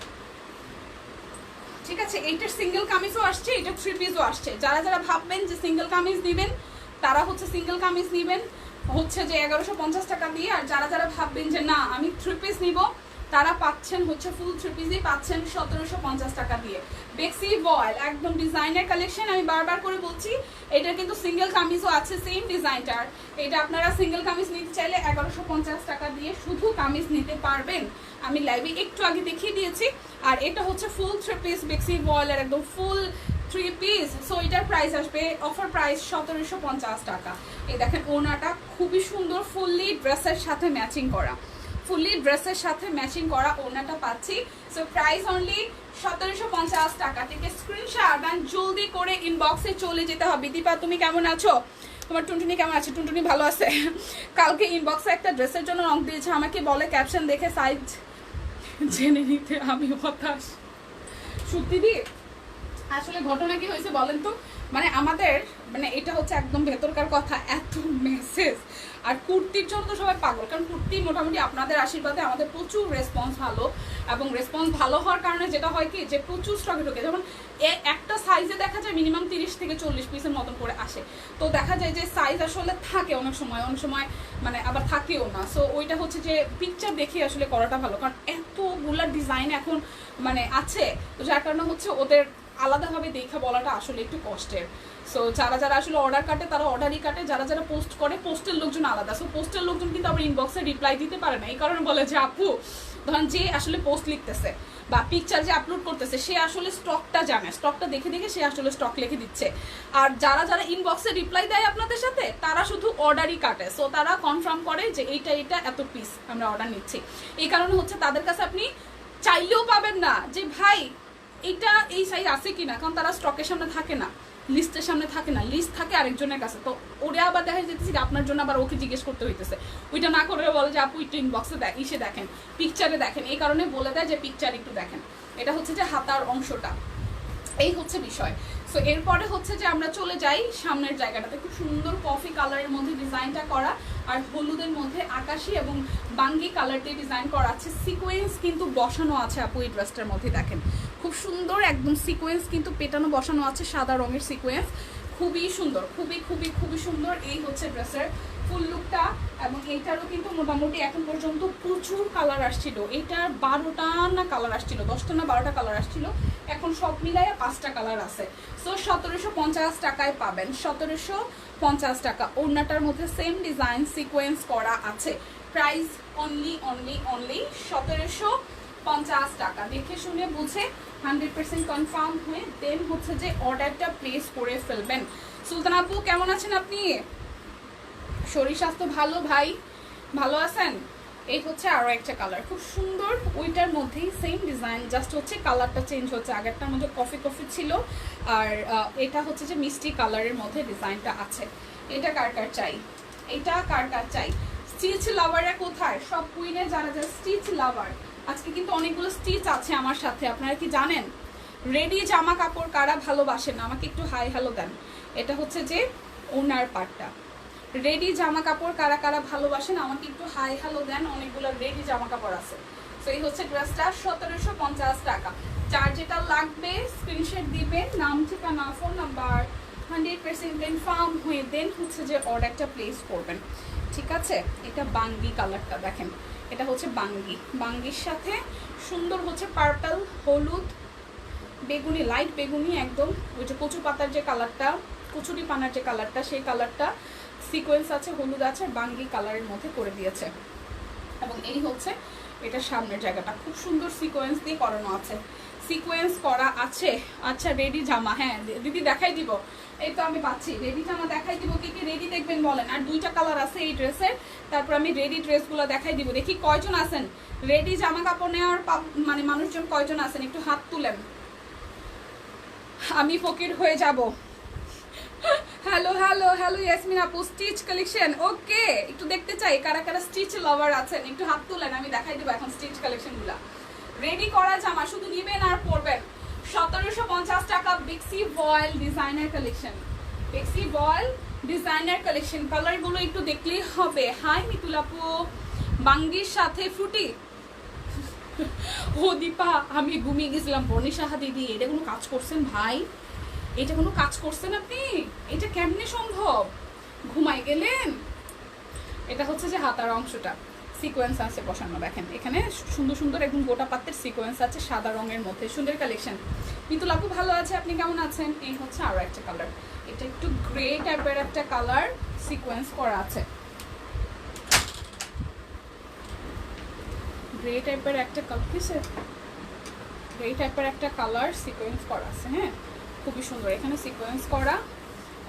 ঠিক আছে, এইটার সিঙ্গেল কামিজও আসছে, এটা থ্রি পিসও আসছে। যারা যারা ভাববেন যে সিঙ্গেল কামিজ নেবেন তারা হচ্ছে সিঙ্গেল কামিজ নেবেন হচ্ছে যে 1150 টাকা দিয়ে। আর যারা যারা ভাববেন যে না আমি থ্রি পিস নিব তারা পাচ্ছেন হচ্ছে ফুল থ্রি পিসই পাচ্ছেন 1750 টাকা দিয়ে। বেক্সি বয়েল একদম ডিজাইনার কালেকশন। আমি বারবার করে বলছি এটা কিন্তু সিঙ্গেল কামিজও আছে সেম ডিজাইনটার। এটা আপনারা সিঙ্গেল কামিজ নিতে চাইলে 1150 টাকা দিয়ে শুধু কামিজ নিতে পারবেন। আমি লাইভে একটু আগে দেখিয়ে দিয়েছি। আর এটা হচ্ছে ফুল থ্রি পিস বেক্সি বয়েলের একদম ফুল থ্রি পিস। সো এটার প্রাইস আসবে অফার প্রাইস 1750 টাকা। এই দেখেন ওড়নাটা খুবই সুন্দর, ফুললি ড্রেসের সাথে ম্যাচিং করা, ফুললি ড্রেসের সাথে ম্যাচিং করা ওড়নাটা পাচ্ছি। সো প্রাইস অনলি 1750 টাকা। থেকে স্ক্রিনশট আর জলদি করে ইনবক্সে চলে যেতে হবে। দীপা তুমি কেমন আছো? তোমার টুনটুনি কেমন আছে? টুনটুনি ভালো আছে। কালকে ইনবক্সে একটা ড্রেসের জন্য রং দিয়েছে, আমাকে বলে ক্যাপশন দেখে সাইজ জেনে নিতে। আমি হতাশ সত্যি দি। আসলে ঘটনা কি হয়েছে বলেন তো, মানে আমাদের মানে এটা হচ্ছে একদম ভেতরকার কথা, এত মেসেজ। আর কুর্তির জন্য তো সবাই পাগল, কারণ কুর্তি মোটামুটি আপনাদের আশীর্বাদে আমাদের প্রচুর রেসপন্স ভালো। এবং রেসপন্স ভালো হওয়ার কারণে যেটা হয় কি যে প্রচুর স্টকে ঢোকে। যেমন একটা সাইজে দেখা যায় মিনিমাম 30 থেকে 40 পিসের মতন করে আসে। তো দেখা যায় যে সাইজ আসলে থাকে অনেক সময়, অনেক সময় মানে আবার থাকেও না। সো ওইটা হচ্ছে যে পিকচার দেখে আসলে করাটা ভালো, কারণ এতগুলা ডিজাইন এখন মানে আছে, তো যার কারণে হচ্ছে ওদের আলাদাভাবে দেখা বলাটা আসলে একটু কষ্টের। সো যারা যারা আসলে অর্ডার কাটে তারা অর্ডারই কাটে, যারা যারা পোস্ট করে পোস্টের লোকজন আলাদা। সো পোস্টের লোকজন কিন্তু আবার ইনবক্সে রিপ্লাই দিতে পারে না, এই কারণে বলে যে আপু ধরেন যে আসলে পোস্ট লিখতেছে বা পিকচার যে আপলোড করতেছে সে আসলে স্টকটা জানে, স্টকটা দেখে দেখে সে আসলে স্টক লিখে দিচ্ছে। আর যারা যারা ইনবক্সে রিপ্লাই দেয় আপনাদের সাথে তারা শুধু অর্ডারই কাটে। সো তারা কনফার্ম করে যে এইটা এত পিস আমরা অর্ডার নিচ্ছি। এই কারণে হচ্ছে তাদের কাছে আপনি চাইলেও পাবেন না যে ভাই এটা এই সাইজ আছে কিনা, কারণ তারা স্টকের সামনে থাকে না। লিস্টের সামনে থাকে না, লিস্ট থাকে আরেকজনের কাছে, তো ওরা আবার দেখা যেতেছে যে আপনার জন্য আবার ওকে জিজ্ঞেস করতে হইতেছে, ওইটা না করে বলে যে আপু একটু ইনবক্সে ইসে দেখেন, পিকচারে দেখেন, এই কারণে বলে দেয় যে পিকচার একটু দেখেন। এটা হচ্ছে যে হাতার অংশটা, এই হচ্ছে বিষয়। সো এরপরে হচ্ছে যে আমরা চলে যাই সামনের জায়গাটাতে, খুব সুন্দর কফি কালারের মধ্যে ডিজাইনটা করা, আর হলুদের মধ্যে আকাশি এবং বাঙ্গি কালার দিয়ে ডিজাইন করা আছে। সিকোয়েন্স কিন্তু বসানো আছে আপু এই ড্রেসটার মধ্যে, দেখেন খুব সুন্দর একদম সিকোয়েন্স কিন্তু পেটানো বসানো আছে, সাদা রঙের সিকোয়েন্স, খুবই সুন্দর, খুবই খুবই খুবই সুন্দর। এই হচ্ছে ড্রেসের ফুল লুকটা, এবং এইটারও কিন্তু মোটামুটি এখন পর্যন্ত প্রচুর কালার আসছিল। এইটার 12টা না কালার আসছিল, 10টা না 12টা কালার আসছিল, এখন সব মিলাইয়া 5টা কালার আছে। সো 1750 টাকায় পাবেন, 1750 টাকা। ওড়নাটার মধ্যে সেম ডিজাইন সিকোয়েন্স করা আছে। প্রাইস অনলি 1750 টাকা। দেখে শুনে বুঝে 100% কনফার্ম হয়ে দেন হচ্ছে যে অর্ডারটা প্লেস করে ফেলবেন। সুলতান আপু কেমন আছেন আপনি? শরীর স্বাস্থ্য ভালো ভাই? ভালো আছেন? এই হচ্ছে আরো একটা কালার, খুব সুন্দর, ওইটার মধ্যেই সেম ডিজাইন, জাস্ট হচ্ছে কালারটা চেঞ্জ হচ্ছে। আগেরটার মধ্যে কফি কফি ছিল, আর এটা হচ্ছে যে মিষ্টি কালারের মধ্যে ডিজাইনটা আছে। এটা কার কার চাই? এটা কার কার চাই? স্টিচ লাভাররা কোথায়? সব কুইনে যারা যারা স্টিচ লাভার, আজকে কিন্তু অনেকগুলো স্টিচ আছে আমার সাথে, আপনারা কি জানেন? রেডি জামা কাপড় কারা ভালোবাসেন আমাকে একটু হাই হ্যালো দেন। এটা হচ্ছে যে ওনার পার্টটা। রেডি জামা কাপড় কারা কারা ভালোবাসেন আমাকে একটু হাই হ্যালো দেন। অনেকগুলো রেডি জামা কাপড় আছে। তো এই হচ্ছে ড্রেসটা 1750 টাকা। যার যেটা লাগবে স্ক্রিনশট দিবেন, নাম ঠিকানা ফোন নাম্বার 100% কনফার্ম হয়ে দেন হচ্ছে যে অর্ডারটা প্লেস করবেন, ঠিক আছে? এটা বাঙ্গি কালারটা দেখেন, এটা হচ্ছে বাঙ্গি, বাঙ্গির সাথে সুন্দর হচ্ছে পার্পল, হলুদ, বেগুনি, লাইট বেগুনি একদম, ওই যে কচু পাতার যে কালারটা, কচুরি পানার যে কালারটা, সেই কালারটা সিকোয়েন্স আছে, হলুদ আছে, বাঙ্গি কালারের মধ্যে করে দিয়েছে। এবং এই হচ্ছে এটা সামনের জায়গাটা, খুব সুন্দর সিকোয়েন্স দিয়ে করানো আছে, সিকোয়েন্স করা আছে। আচ্ছা রেডি জামা, হ্যাঁ দিদি দেখাই দিব, এই তো আমি পাচ্ছি রেডি জামা দেখাই দিব। কি কি রেডি দেখবেন বলেন? আর 2টা কালার আছে এই ড্রেসের, তারপর আমি রেডি ড্রেসগুলো দেখাই দিব। দেখি কয়জন আছেন রেডি জামা কাপড় নেওয়ার, মানে মানুষজন কয়জন আছেন একটু হাত তুলেন, আমি ফকির হয়ে যাব। হ্যালো হ্যালো হ্যালো ইয়াসমিন আপু, স্টিচ কালেকশন, ওকে একটু দেখতে চাই কারা কারা স্টিচ লাভার আছেন, একটু হাত তুলেন, আমি দেখাই দেবো এখন স্টিচ কালেকশনগুলো। রেডি করা জামা শুধু নিবেন আর পরবেন। 1750 টাকা বিক্সি ভয়েল ডিজাইনার কালেকশন, বিক্সি ভয়েল ডিজাইনার কালেকশন। কালারগুলো একটু দেখলেই হবে। হাই মিতুল আপু, বাঙ্গির সাথে ফ্রুটি। ও দীপা আমি ঘুমিয়ে গেছিলাম, বর্ণিশাহা দিদি এটা কোনো কাজ করছেন ভাই? এটা কোনো কাজ করছেন আপনি? এটা কেমনে সম্ভব? ঘুমাই গেলেন? এটা হচ্ছে যে হাতার অংশটা সিকোয়েন্স আছে বসানো, দেখেন এখানে সুন্দর সুন্দর একদম গোটা পাতের সিকোয়েন্স আছে সাদা রঙের মধ্যে, সুন্দর কালেকশন। মিতুল আপু ভালো আছে, আপনি কেমন আছেন? এই হচ্ছে আরো একটা কালার, এটা একটু গ্রে টাইপের একটা কালার, সিকোয়েন্স করা আছে, গ্রে টাইপের একটা কালার, কিসের গ্রে টাইপের একটা কালার সিকোয়েন্স করা আছে। হ্যাঁ খুবই সুন্দর, এখানে সিকোয়েন্স করা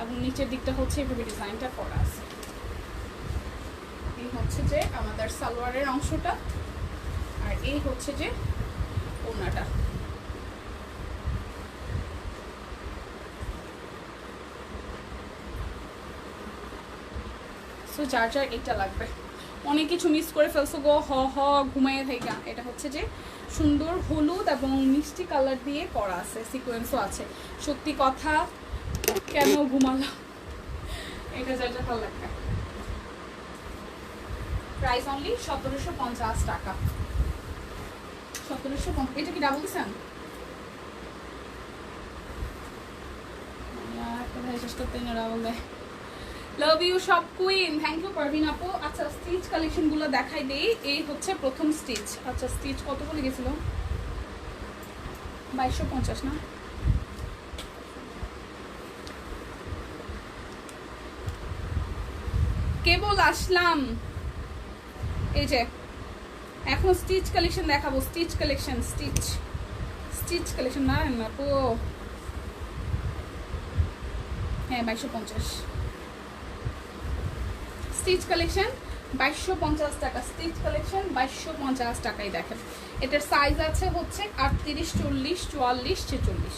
এবং নিচের দিকটা হচ্ছে এভাবে ডিজাইনটা করা আছে। এই হচ্ছে যে আমাদের সালোয়ারের অংশটা, আর এই হচ্ছে যে ওড়নাটা। সো যার যার এটা লাগবে, অনেক কিছু মিস করে ফেলছো গো, হ ঘুমাইয়ে থাকা। এটা হচ্ছে যে সুন্দর হলুদ এবং মিষ্টি কালার দিয়ে করা আছে, সিকোয়েন্সও আছে। সত্যি কথা কেন ঘুমালাম, এটা যার যার ভালো লাগবে। প্রাইস অনলি 1750 টাকা। 1750। এটা কি ডাবল দিচ্ছেন? ডাবল দেয়। লাভ ইউ সব কুইন, থ্যাংক ইউ পারভিন আপু। আচ্ছা স্টিচ কালেকশনগুলো দেখাই দেই। এই হচ্ছে প্রথম স্টিচ। আচ্ছা স্টিচ কত বলে গেছিল? 2250 না? কেবল আসলাম, এই যে এখন স্টিচ কালেকশন দেখাবো। স্টিচ কালেকশন, স্টিচ কালেকশন না আপু, হ্যাঁ 2250 স্টিচ কালেকশন, 2250 টাকা। স্টিচ কালেকশন 2250 টাকায় দেখেন। এটার সাইজ আছে হচ্ছে 38, 40, 44, 46।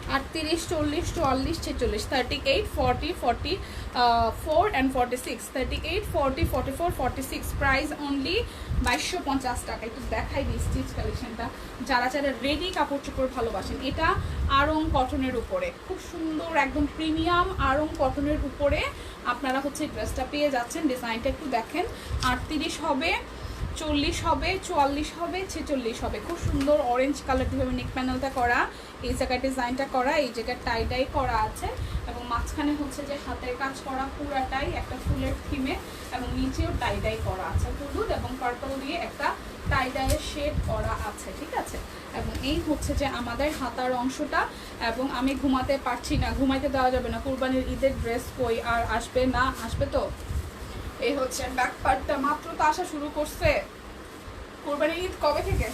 38, 40, 44, 46, 38, 40, 44 and 46, 38, 40, 44, 46, প্রাইস অনলি 2250 টাকা। একটু দেখাই দিই স্টিচ কালেকশনটা, যারা যারা রেডি কাপড় চোপড় ভালোবাসেন। এটা আড়ং কটনের উপরে খুব সুন্দর একদম প্রিমিয়াম আড়ং কটনের উপরে আপনারা হচ্ছে ড্রেসটা পেয়ে যাচ্ছেন। ডিজাইনটা একটু দেখেন, 38 হবে, 40 হবে, 44 হবে, 46 হবে। খুব সুন্দর অরেঞ্জ কালার দিয়ে নেক প্যানেলটা করা, এই জায়গায় ডিজাইনটা করা, এই জায়গায় টাই করা আছে এবং মাঝখানে হচ্ছে যে হাতের কাজ করা পুরাটাই একটা ফুলের থিমে এবং নিচেও টাই করা আছে হলুদ এবং পার্পল দিয়ে একটা টাইডাইয়ের শেড করা আছে, ঠিক আছে। এবং এই হচ্ছে যে আমাদের হাতার অংশটা। এবং আমি ঘুমাতে পারছি না, ঘুমাইতে দেওয়া যাবে না, কুরবানির ঈদের ড্রেস কই আর আসবে না, আসবে তো। এই হচ্ছে ব্যাক পার্টটা, মাত্র তো আসা শুরু করছে। কোরবানির ঈদ কবে থেকে?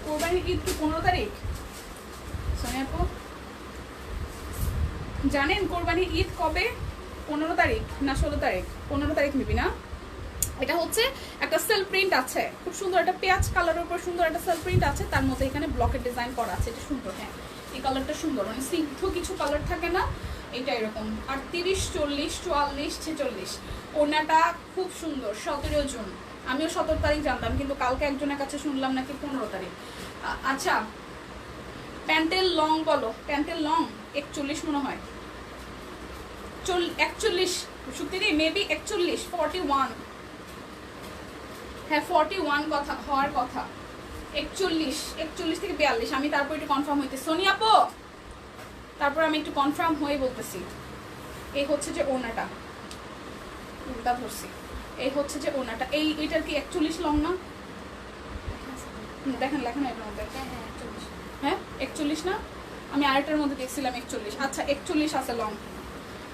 কোরবানির ঈদ কি 15 তারিখ? সোনিয়া আপু জানেন কোরবানির ঈদ কবে? 15 তারিখ না 16 তারিখ? 15 তারিখ নিবি না? এটা হচ্ছে একটা সেল প্রিন্ট আছে, খুব সুন্দর একটা পেঁয়াজ কালারের উপর সুন্দর একটা সেল প্রিন্ট আছে, তার মধ্যে এখানে ব্লকের ডিজাইন করা আছে। এটা সুন্দর, হ্যাঁ এই কালারটা সুন্দর, মানে সিদ্ধ কিছু কালার থাকে না, এটা এরকম। 38, 40, 44, 46, ওনাটা খুব সুন্দর। 17 জুন, আমিও 17 তারিখ জানতাম, কিন্তু কালকে একজনের কাছে শুনলাম নাকি 15 তারিখ। আচ্ছা প্যান্টের লং বলো, প্যান্টের লং 41 মনে হয়, 41 সত্যি মেবি 41, 41, হ্যাঁ 41 কথা হওয়ার কথা, 41 থেকে 42। আমি তারপর একটু কনফার্ম হইতে সোনিয়া আপু, তারপর আমি একটু কনফার্ম হয়ে বলতেছি। এই হচ্ছে যে ওনাটা, উল্টা ধরছি, এই হচ্ছে যে ওনাটা। এইটার কি 41 লং না? দেখেন লেখা না এটার মধ্যে, হ্যাঁ 41 না? আমি আরেকটার মধ্যে দেখছিলাম 41। আচ্ছা 41 আছে লং,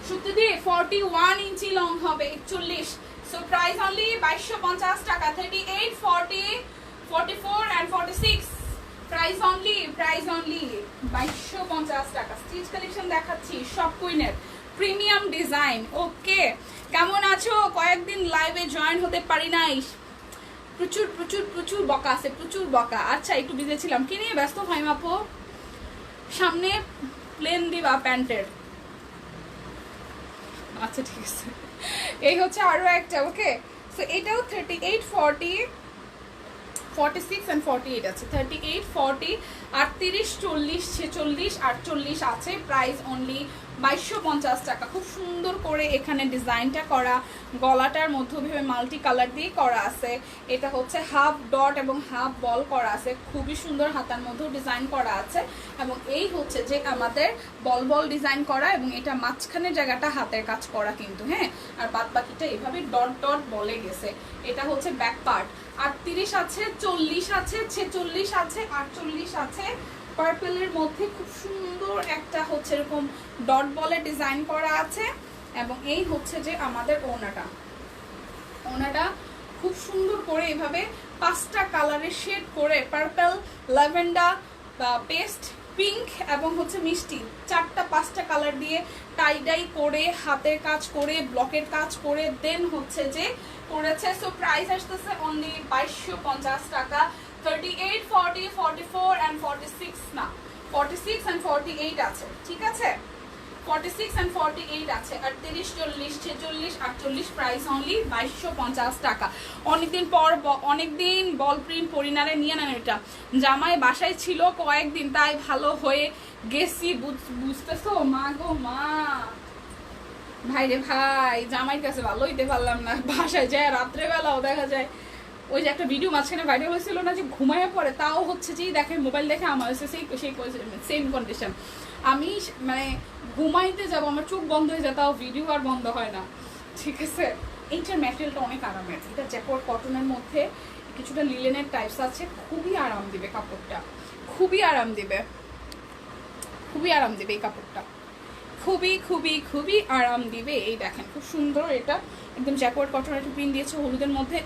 সত্যি দিয়ে 41 ইঞ্চি লং হবে 41। সো প্রাইস অনলি 2250 টাকা। 38, 40, 44 and 46, প্রাইস অনলি 2250 টাকা। স্টিচ কালেকশন দেখাচ্ছি সব কুইনের প্রিমিয়াম ডিজাইন। ওকে কেমন আছো? কয়েকদিন লাইভে জয়েন হতে পারি নাই, প্রচুর প্রচুর প্রচুর বকা আছে, প্রচুর বকা। আচ্ছা একটু বিজি ছিলাম, কি নিয়ে ব্যস্ত ভাই মাপো? সামনে প্লেন দিবা প্যান্টের, আচ্ছা ঠিক আছে। এই হচ্ছে আরো একটা, ওকে সো এটাও 38, 40, 46 and 48 আছে। 38, 40, 38, 40, 46, 48 আছে। প্রাইস অনলি 2250 টাকা। খুব সুন্দর করে এখানে ডিজাইনটা করা, গলাটার মধ্যে মাল্টি কালার দিয়ে করা আছে। এটা হচ্ছে হাফ ডট এবং হাফ বল করা আছে, খুবই সুন্দর। হাতার মধ্যেও ডিজাইন করা আছে এবং এই হচ্ছে যে আমাদের বল বল ডিজাইন করা এবং এটা মাঝখানের জায়গাটা হাতের কাজ করা কিন্তু, হ্যাঁ। আর বাদ বাকিটা এভাবে ডট ডট বলে গেছে। এটা হচ্ছে ব্যাক পার্ট। 38 আছে, 40 আছে, 46 আছে, 48 আছে। পার্পলের মধ্যে খুব সুন্দর একটা হচ্ছে এরকম ডট বলে ডিজাইন করা আছে এবং এই হচ্ছে যে আমাদের ওনাটা খুব সুন্দর করে এভাবে 5টা কালারের শেড করে, পার্পল, ল্যাভেন্ডার, পেস্ট, পিঙ্ক এবং হচ্ছে মিষ্টি, 4টা-5টা কালার দিয়ে টাই করে, হাতের কাজ করে, ব্লকের কাজ করে দেন হচ্ছে যে করেছে। সো প্রাইস আসতেছে অনলি 2250 টাকা। 38, 40, 44 and 46 না, 46 and 48 আছে, ঠিক আছে। 46 and 48 আছে। 38, 40, 46, 48, প্রাইস অনলি 2250 টাকা। অনেকদিন বল প্রিন্ট পরিনারে নিয়ে নেন। এটা জামাই বাসায় ছিল কয়েকদিন, তাই ভালো হয়ে গেছি, বুঝতেছো? মা গো মা, ভাই রে ভাই, জামাইর কাছে ভালো হইতে পারলাম না। বাসায় যায় রাত্রেবেলাও দেখা যায় ওই যে একটা ভিডিও মাঝখানে ভাইরাল হয়েছিল না, যে ঘুমাইয়া পড়ে, তাও হচ্ছে যেই দেখে মোবাইল দেখে আমার হচ্ছে সেই সেম কন্ডিশন। আমি মানে ঘুমাইতে যাব, আমার চোখ বন্ধ হয়ে যায়, তাও ভিডিও আর বন্ধ হয় না, ঠিক আছে। এইটার ম্যাটেরিয়ালটা অনেক আরামের, এটা জ্যাকওয়ার্ড কটনের মধ্যে কিছুটা লিলেনের টাইপস আছে, খুবই আরাম দিবে কাপড়টা, খুবই আরাম দিবে, খুবই আরাম দিবে এই কাপড়টা, খুবই খুবই খুবই আরাম দিবে। এই দেখেন খুব সুন্দর, এটা একদম জ্যাকওয়ার্ড কটনের একটা প্রিন্ট দিয়েছে হলুদের মধ্যে।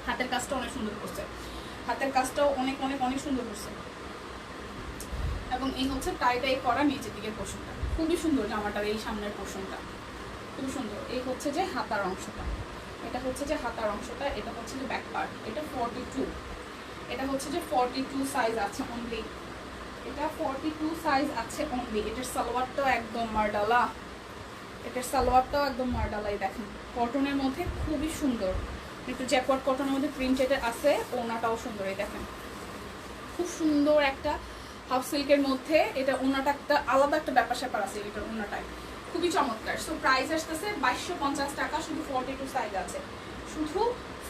হাতের কাজটা অনেক সুন্দর করছে, হাতের কাজটাও অনেক অনেক অনেক সুন্দর করছে এবং এই হচ্ছে টাই করা নিচের দিকের পোর্শনটা, খুবই সুন্দর জামাটার এই সামনের পোর্শনটা খুব সুন্দর। এই হচ্ছে যে হাতার অংশটা, এটা হচ্ছে যে হাতার অংশটা, এটা হচ্ছে যে ব্যাক পার্ট। এটা 42, এটা হচ্ছে যে 42 সাইজ আছে অনলি, এটা 42 সাইজ আছে অনলি। এটার সালোয়ারটাও একদম মার্ডালা, এটার সালোয়ারটাও একদম মার্ডালাই দেখেন, কটনের মধ্যে খুবই সুন্দর, একটু জ্যাকওয়ার্ড কটনের মধ্যে প্রিন্টেড আছে, ওনাটাও সুন্দর। এই দেখেন খুব সুন্দর একটা হাফ সিল্কের মধ্যে, এটা ওনাটা একটা আলাদা একটা ব্যাপার স্যাপার আছে এটার ওনাটায়, খুবই চমৎকার। সো প্রাইস আসতেছে 2250 টাকা, শুধু 42 সাইজ আছে, শুধু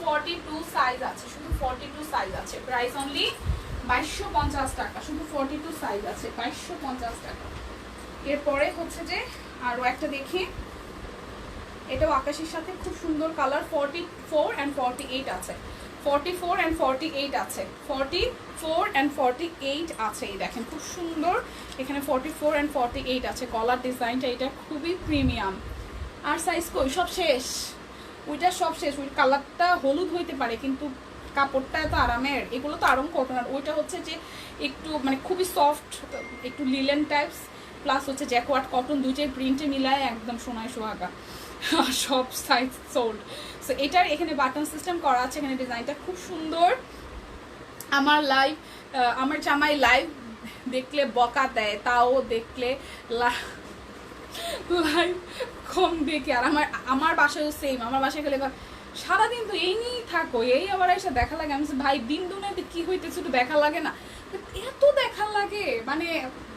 42 সাইজ আছে, শুধু 42 সাইজ আছে, প্রাইস অনলি 2250 টাকা, শুধু 42 সাইজ আছে, 2250 টাকা। এরপরে হচ্ছে যে আরও একটা দেখি, এটাও আকাশের সাথে খুব সুন্দর কালার, 44 and 48 আছে, 44 and 48 আছে, 44 and 48 আছে। এই দেখেন খুব সুন্দর, এখানে 44 and 48 আছে। কলার ডিজাইনটা এটা খুবই প্রিমিয়াম। আর সাইজ কই, সব শেষ, ওইটা সব শেষ। ওই কালারটা হলুদ হইতে পারে কিন্তু কাপড়টা এত আরামের, এগুলো তো আরাম কটন। আর ওইটা হচ্ছে যে একটু মানে খুবই সফট, একটু লিলেন টাইপস, প্লাস হচ্ছে জ্যাকওয়ার্ড কটন, দুইটাই প্রিন্টে মিলায় একদম সোনায় সোহাগা। সব সাইজ সোল্ড। সো এটার এখানে বাটন সিস্টেম করা আছে, এখানে ডিজাইনটা খুব সুন্দর। আমার জামাই লাইভ দেখলে বকা দেয়, তাও দেখলে লাইভ কম দেখে। আর আমার বাসায়ও সেম, আমার বাসায় গেলে সারাদিন তো এই নিয়েই থাকো, এই আবার এসে দেখা লাগে। আমি ভাই দিন দুনিয়াতে কি হইতেছে একটু দেখা লাগে না, এত দেখা লাগে মানে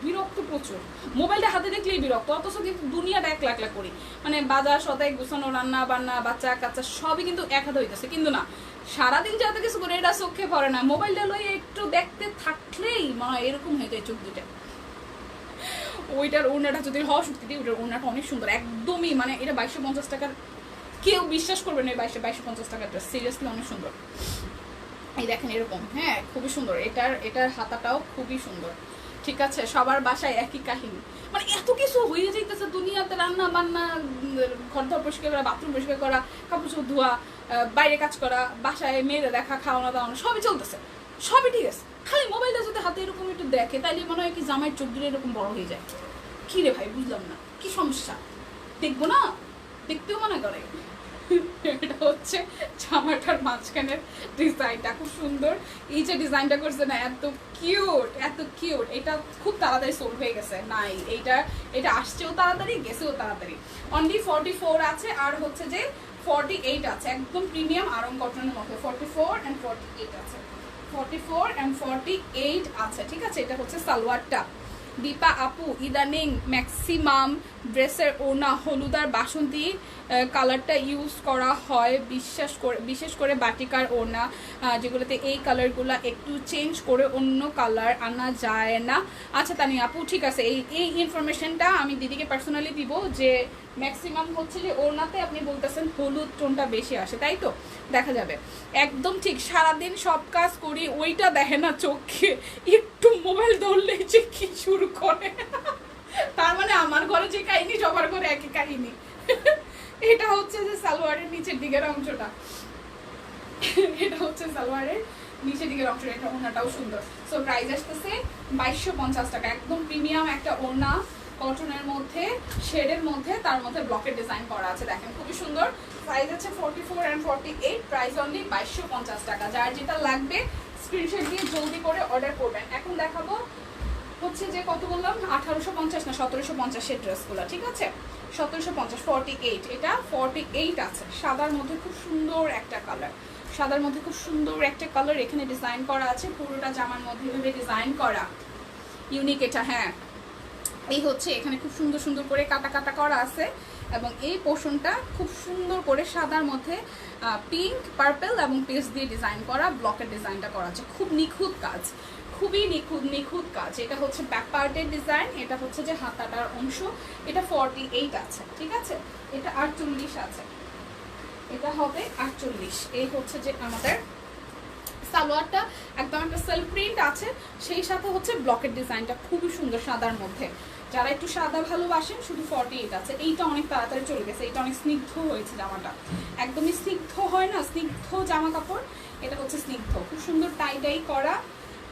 বিরক্ত প্রচুর। মোবাইলটা হাতে দেখলেই বিরক্ত, অথচ কিন্তু দুনিয়াটা এক লাখ লাখ করি, মানে বাজার সদাই গুছানো, রান্না বান্না, বাচ্চা কাচ্চা সবই কিন্তু এক হাতে হইতেছে। কিন্তু না, সারাদিন যাতে কিছু করে এটা চোখে পড়ে না, মোবাইলটা লইয়ে একটু দেখতে থাকলেই মনে হয় এরকম হয়ে যায় চোখ দুটা। ওইটার ওড়নাটা যদি হওয়া সত্যি দিই, ওইটার ওড়নাটা অনেক সুন্দর একদমই, মানে এটা 2250 টাকার, কেউ বিশ্বাস করবে না 2250 টাকার ড্রেস, সিরিয়াসলি অনেক সুন্দর। এই দেখেন এরকম, হ্যাঁ খুবই সুন্দর। এটার হাতাটাও খুবই সুন্দর, ঠিক আছে। সবার বাসায় একই কাহিনী, মানে এত কিছু হয়ে যাইতেছে দুনিয়াতে, রান্না বান্না, ঘর ধর পরিষ্কার করা, বাথরুম পরিষ্কার করা, কাপড় চোপড় ধোয়া, বাইরে কাজ করা, বাসায় মেয়েদের দেখা, খাওয়ানো দাওয়ানো, সবই চলতেছে, সবই ঠিক আছে। খালি মোবাইলটা যদি হাতে এরকম একটু দেখে, তাইলে মনে হয় কি জামাইয়ের চোখ দিলে এরকম বড় হয়ে যায়। কি রে ভাই, বুঝলাম না কি সমস্যা, দেখবো না, দেখতেও মনে করে। এটা হচ্ছে জামাটার মাঝখানের ডিজাইনটা খুব সুন্দর। এই যে ডিজাইনটা করছে না, এত কিউট, এত কিউট। এটা খুব তাড়াতাড়ি সোল্ড হয়ে গেছে, নাই এটা আসছেও তাড়াতাড়ি, গেছেও তাড়াতাড়ি। অনলি 44 আছে, আর হচ্ছে যে 48 আছে, একদম প্রিমিয়াম আরং কটনের মধ্যে। 44 and 48 আছে, 44 and 48 আছে, ঠিক আছে। এটা হচ্ছে সালোয়ারটা। দীপা আপু, ইদানিং ম্যাক্সিমাম ড্রেসের ওড়না হলুদ আর বাসন্তী কালারটা ইউজ করা হয়, বিশেষ করে বাটিকার ওড়না, যেগুলোতে এই কালারগুলো একটু চেঞ্জ করে অন্য কালার আনা যায় না। আচ্ছা তানিয়া আপু, ঠিক আছে, এই ইনফরমেশনটা আমি দিদিকে পার্সোনালি দিব, যে ম্যাক্সিমাম হচ্ছে যে ওড়নাতে আপনি বলতেছেন হলুদ টোনটা বেশি আসে, তাই তো, দেখা যাবে। একদম ঠিক, সারাদিন সব কাজ করি, ওইটা দেখে না চোখে, একটু মোবাইল ধরলেই যে কি শুরু করে। তার মানে আমার ঘরে যে কাহিনী, সবার ঘরে একই কাহিনী। এটা হচ্ছে যে সালোয়ারের নিচের দিকের অংশটা, এটা হচ্ছে সালোয়ারের নিচের দিকের অংশটা। এটা ওড়নাটাও সুন্দর। সো প্রাইস আসতেছে 2250 টাকা, একদম প্রিমিয়াম একটা ওড়না, কটনের মধ্যে, শেডের মধ্যে, তার মধ্যে ব্লকের ডিজাইন করা আছে, দেখেন খুবই সুন্দর। সাইজ আছে 44 and 48, প্রাইস অনলি 2250 টাকা। যার যেটা লাগবে স্ক্রিনশট দিয়ে জলদি করে অর্ডার করবেন। এখন দেখাবো হচ্ছে যে কত বললাম, 1850 না 1750 এর ড্রেসগুলো, ঠিক আছে, 1750, 48, এটা 48 আছে। সাদার মধ্যে খুব সুন্দর একটা কালার, সাদার মধ্যে খুব সুন্দর একটা কালার, এখানে ডিজাইন করা আছে, পুরোটা জামার মধ্যে এভাবে ডিজাইন করা, ইউনিক এটা। হ্যাঁ, এই হচ্ছে এখানে খুব সুন্দর সুন্দর করে কাটা কাটা করা আছে, এবং এই পোর্শনটা খুব সুন্দর করে সাদার মধ্যে পিঙ্ক, পার্পল এবং পেস্ট দিয়ে ডিজাইন করা, ব্লকের ডিজাইনটা করা আছে, খুব নিখুঁত কাজ, খুবই নিখুঁত কাজ। এটা হচ্ছে ব্যাক পার্টের ডিজাইন, এটা হচ্ছে যে হাতাটার অংশ। এটা 48 আছে, ঠিক আছে, এটা 48 আছে, এটা হবে 48। এই হচ্ছে যে আমাদের সালোয়ারটা, একদম একটা সেলফ প্রিন্ট আছে, সেই সাথে হচ্ছে ব্লকের ডিজাইনটা খুবই সুন্দর সাদার মধ্যে। যারা একটু সাদা ভালোবাসেন, শুধু 48 আছে। এইটা অনেক তাড়াতাড়ি চলে গেছে, এটা অনেক স্নিগ্ধ হয়েছে জামাটা, একদমই স্নিগ্ধ হয় না, স্নিগ্ধ জামা কাপড়, এটা হচ্ছে স্নিগ্ধ, খুব সুন্দর টাই করা,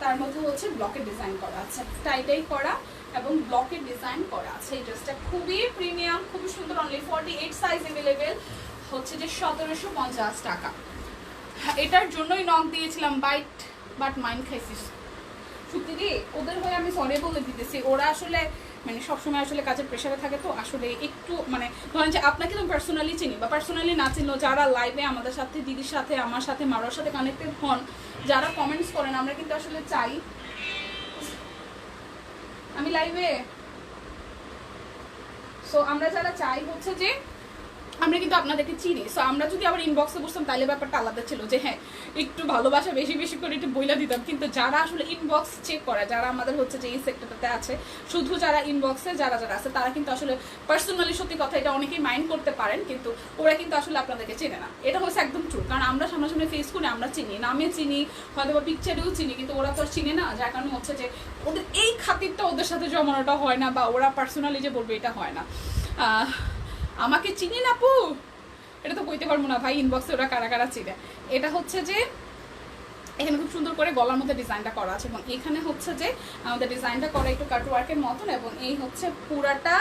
তার মধ্যে হচ্ছে ব্লকের ডিজাইন করা আছে, টাই করা এবং ব্লকের ডিজাইন করা আছে। এই ড্রেসটা খুবই প্রিমিয়াম, খুবই সুন্দর। অনলি 48 সাইজ অ্যাভেলেবেল, হচ্ছে যে 1750 টাকা। এটার জন্যই নক দিয়েছিলাম, বাট মাইন্ড খাইছিস, সত্যি দিয়ে ওদের হয়ে আমি সরি বলে দিতেছি, ওরা আসলে মানে সবসময় আসলে কাজের প্রেশারে থাকে, তো আসলে একটু মানে ধরেন যে আপনাকে তো পার্সোনালি চিনি বা পার্সোনালি না চিনলেও যারা লাইভে আমাদের সাথে, দিদির সাথে, আমার সাথে, মারোর সাথে কানেক্টেড হন, যারা কমেন্টস করেন, আমরা কিন্তু আসলে চাই, আমি লাইভে, সো আমরা যারা চাই হচ্ছে যে আমরা কিন্তু আপনাদেরকে চিনি। সো আমরা যদি আবার ইনবক্সে বসতাম তাহলে ব্যাপারটা আলাদা ছিল, যে হ্যাঁ একটু ভালোবাসা বেশি বেশি করে একটু বইলা দিতাম। কিন্তু যারা আসলে ইনবক্স চেক করে, যারা আমাদের হচ্ছে যে এই সেক্টরটাতে আছে, শুধু যারা ইনবক্সে যারা যারা আছে তারা কিন্তু আসলে পার্সোনালি সত্যি কথা এটা অনেকেই মাইন্ড করতে পারেন, কিন্তু ওরা কিন্তু আসলে আপনাদেরকে চেনে না। এটা হচ্ছে একদম ট্রু, কারণ আমরা সামনাসামনি ফেস করে আমরা চিনি, নামে চিনি, হয়তো বা পিকচারেও চিনি, কিন্তু ওরা তো আর চিনে না। যার কারণে হচ্ছে যে ওদের এই খাতিরটা ওদের সাথে জমানোটা হয় না, বা ওরা পার্সোনালি যে বলবে এটা হয় না। আমাকে চিনি না আপু, এটা তো বলতে পারবো না ভাই, ইনবক্সে ওরা কারা কারা চিনে। এটা হচ্ছে যে এখানে খুব সুন্দর করে গলার মধ্যে ডিজাইনটা করা আছে, এবং এখানে হচ্ছে যে আমাদের ডিজাইনটা করা একটু কাটওয়ার্কের মতন, এবং এই হচ্ছে পুরাটা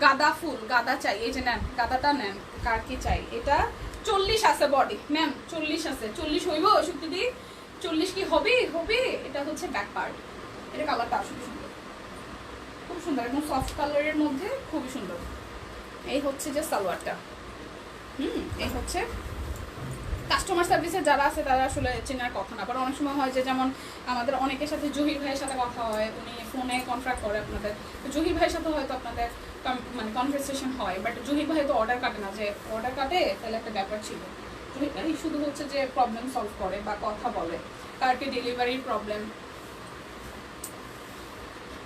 গাঁদা ফুল, গাঁদা চাই, এই যে নেন গাঁদাটা নেন, কার কি চাই। এটা 40 আছে বডি, নেন 40 আছে, 40 হইব সত্যি দি, 40 কি হবে হবে। এটা হচ্ছে ব্যাক পার্ট, এটা কালারটা আসলে সুন্দর, খুব সুন্দর, একদম সফট কালারের মধ্যে খুবই সুন্দর। এই হচ্ছে যে সালোয়ারটা, এই হচ্ছে কাস্টমার সার্ভিসে যারা আছে তারা আসলে চেনার কথা না, কারণ অনেক সময় হয় যে যেমন আমাদের অনেকের সাথে জহির ভাইয়ের সাথে কথা হয়, উনি ফোনে কন্ট্রাক্ট করে আপনাদের, জহির ভাইয়ের সাথে হয়তো আপনাদের মানে কনভারসেশন হয়, বাট জহির ভাই তো অর্ডার কাটে না, যে অর্ডার কাটে তাহলে একটা ব্যাপার ছিল। জহির ভাই শুধু হচ্ছে যে প্রবলেম সলভ করে বা কথা বলে, কারকে ডেলিভারির প্রবলেম।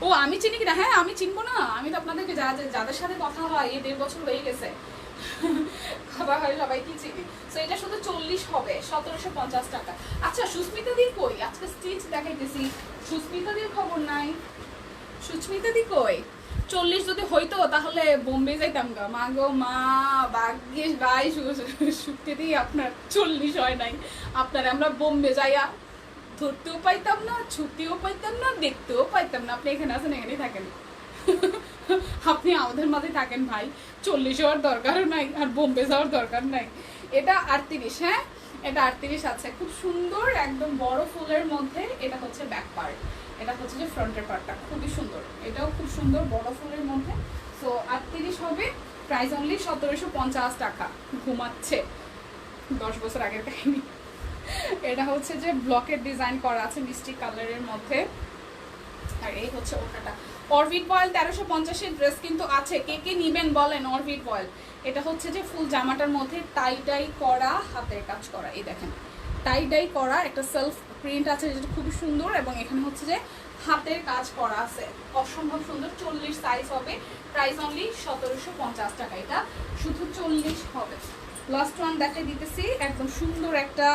ও আমি চিনি কিনা, হ্যাঁ আমি চিনবো না, আমি তো আপনাদেরকে যাদের সাথে কথা হয় এই 1.5 বছর হয়ে গেছে, খাবার হয় সবাইকে চিনি। সো এটা শুধু 40 হবে, 1750 টাকা। আচ্ছা সুস্মিতা দি কই, আজকে স্টিচ দেখাইতেছি, সুস্মিতা দির খবর নাই, সুস্মিতা দি কই। 40 যদি হইতো তাহলে বোম্বে যাইতাম গা, মা গো মা, ভাগ্যিস ভাই সুস্মিতা দি আপনার 40 হয় নাই, আপনার আমরা বোম্বে যাইয়া ধরতেও পাইতাম না, ছুটিও পাইতাম না, দেখতেও পাইতাম না। আপনি এখানে আছেন, এখানেই থাকেন, আপনি আমাদের মাঝে থাকেন ভাই, 40 হওয়ার দরকারও নাই, আর বোম্বে যাওয়ার দরকার নাই। এটা 38, হ্যাঁ এটা 38 আছে, খুব সুন্দর একদম বড় ফুলের মধ্যে। এটা হচ্ছে ব্যাক পার্ট, এটা হচ্ছে যে ফ্রন্টের পার্টটা খুবই সুন্দর, এটাও খুব সুন্দর বড় ফুলের মধ্যে। সো 38 হবে, প্রাইস অনলি 1750 টাকা। ঘুমাচ্ছে 10 বছর আগের কাহিনী। এটা হচ্ছে যে ব্লকের ডিজাইন করা আছে মিষ্টি কালারের মধ্যে, আর এই হচ্ছে ওটাটা। অরবিট বয়েল 1350-এর ড্রেস কিন্তু আছে, কে কে নিবেন বলেন অরবিট বয়েল। এটা হচ্ছে যে ফুল জামাটার মধ্যে টাই ডাই করা, হাতের কাজ করা, এই দেখেন টাই ডাই করা একটা সেলফ প্রিন্ট আছে যেটা খুবই সুন্দর, এবং এখানে হচ্ছে যে হাতের কাজ করা আছে, অসম্ভব সুন্দর। 40 সাইজ হবে, প্রাইস অনলি 1750 টাকা। এটা শুধু 40 হবে। লাস্ট ওয়ান দেখাই দিতেছি, একদম সুন্দর একটা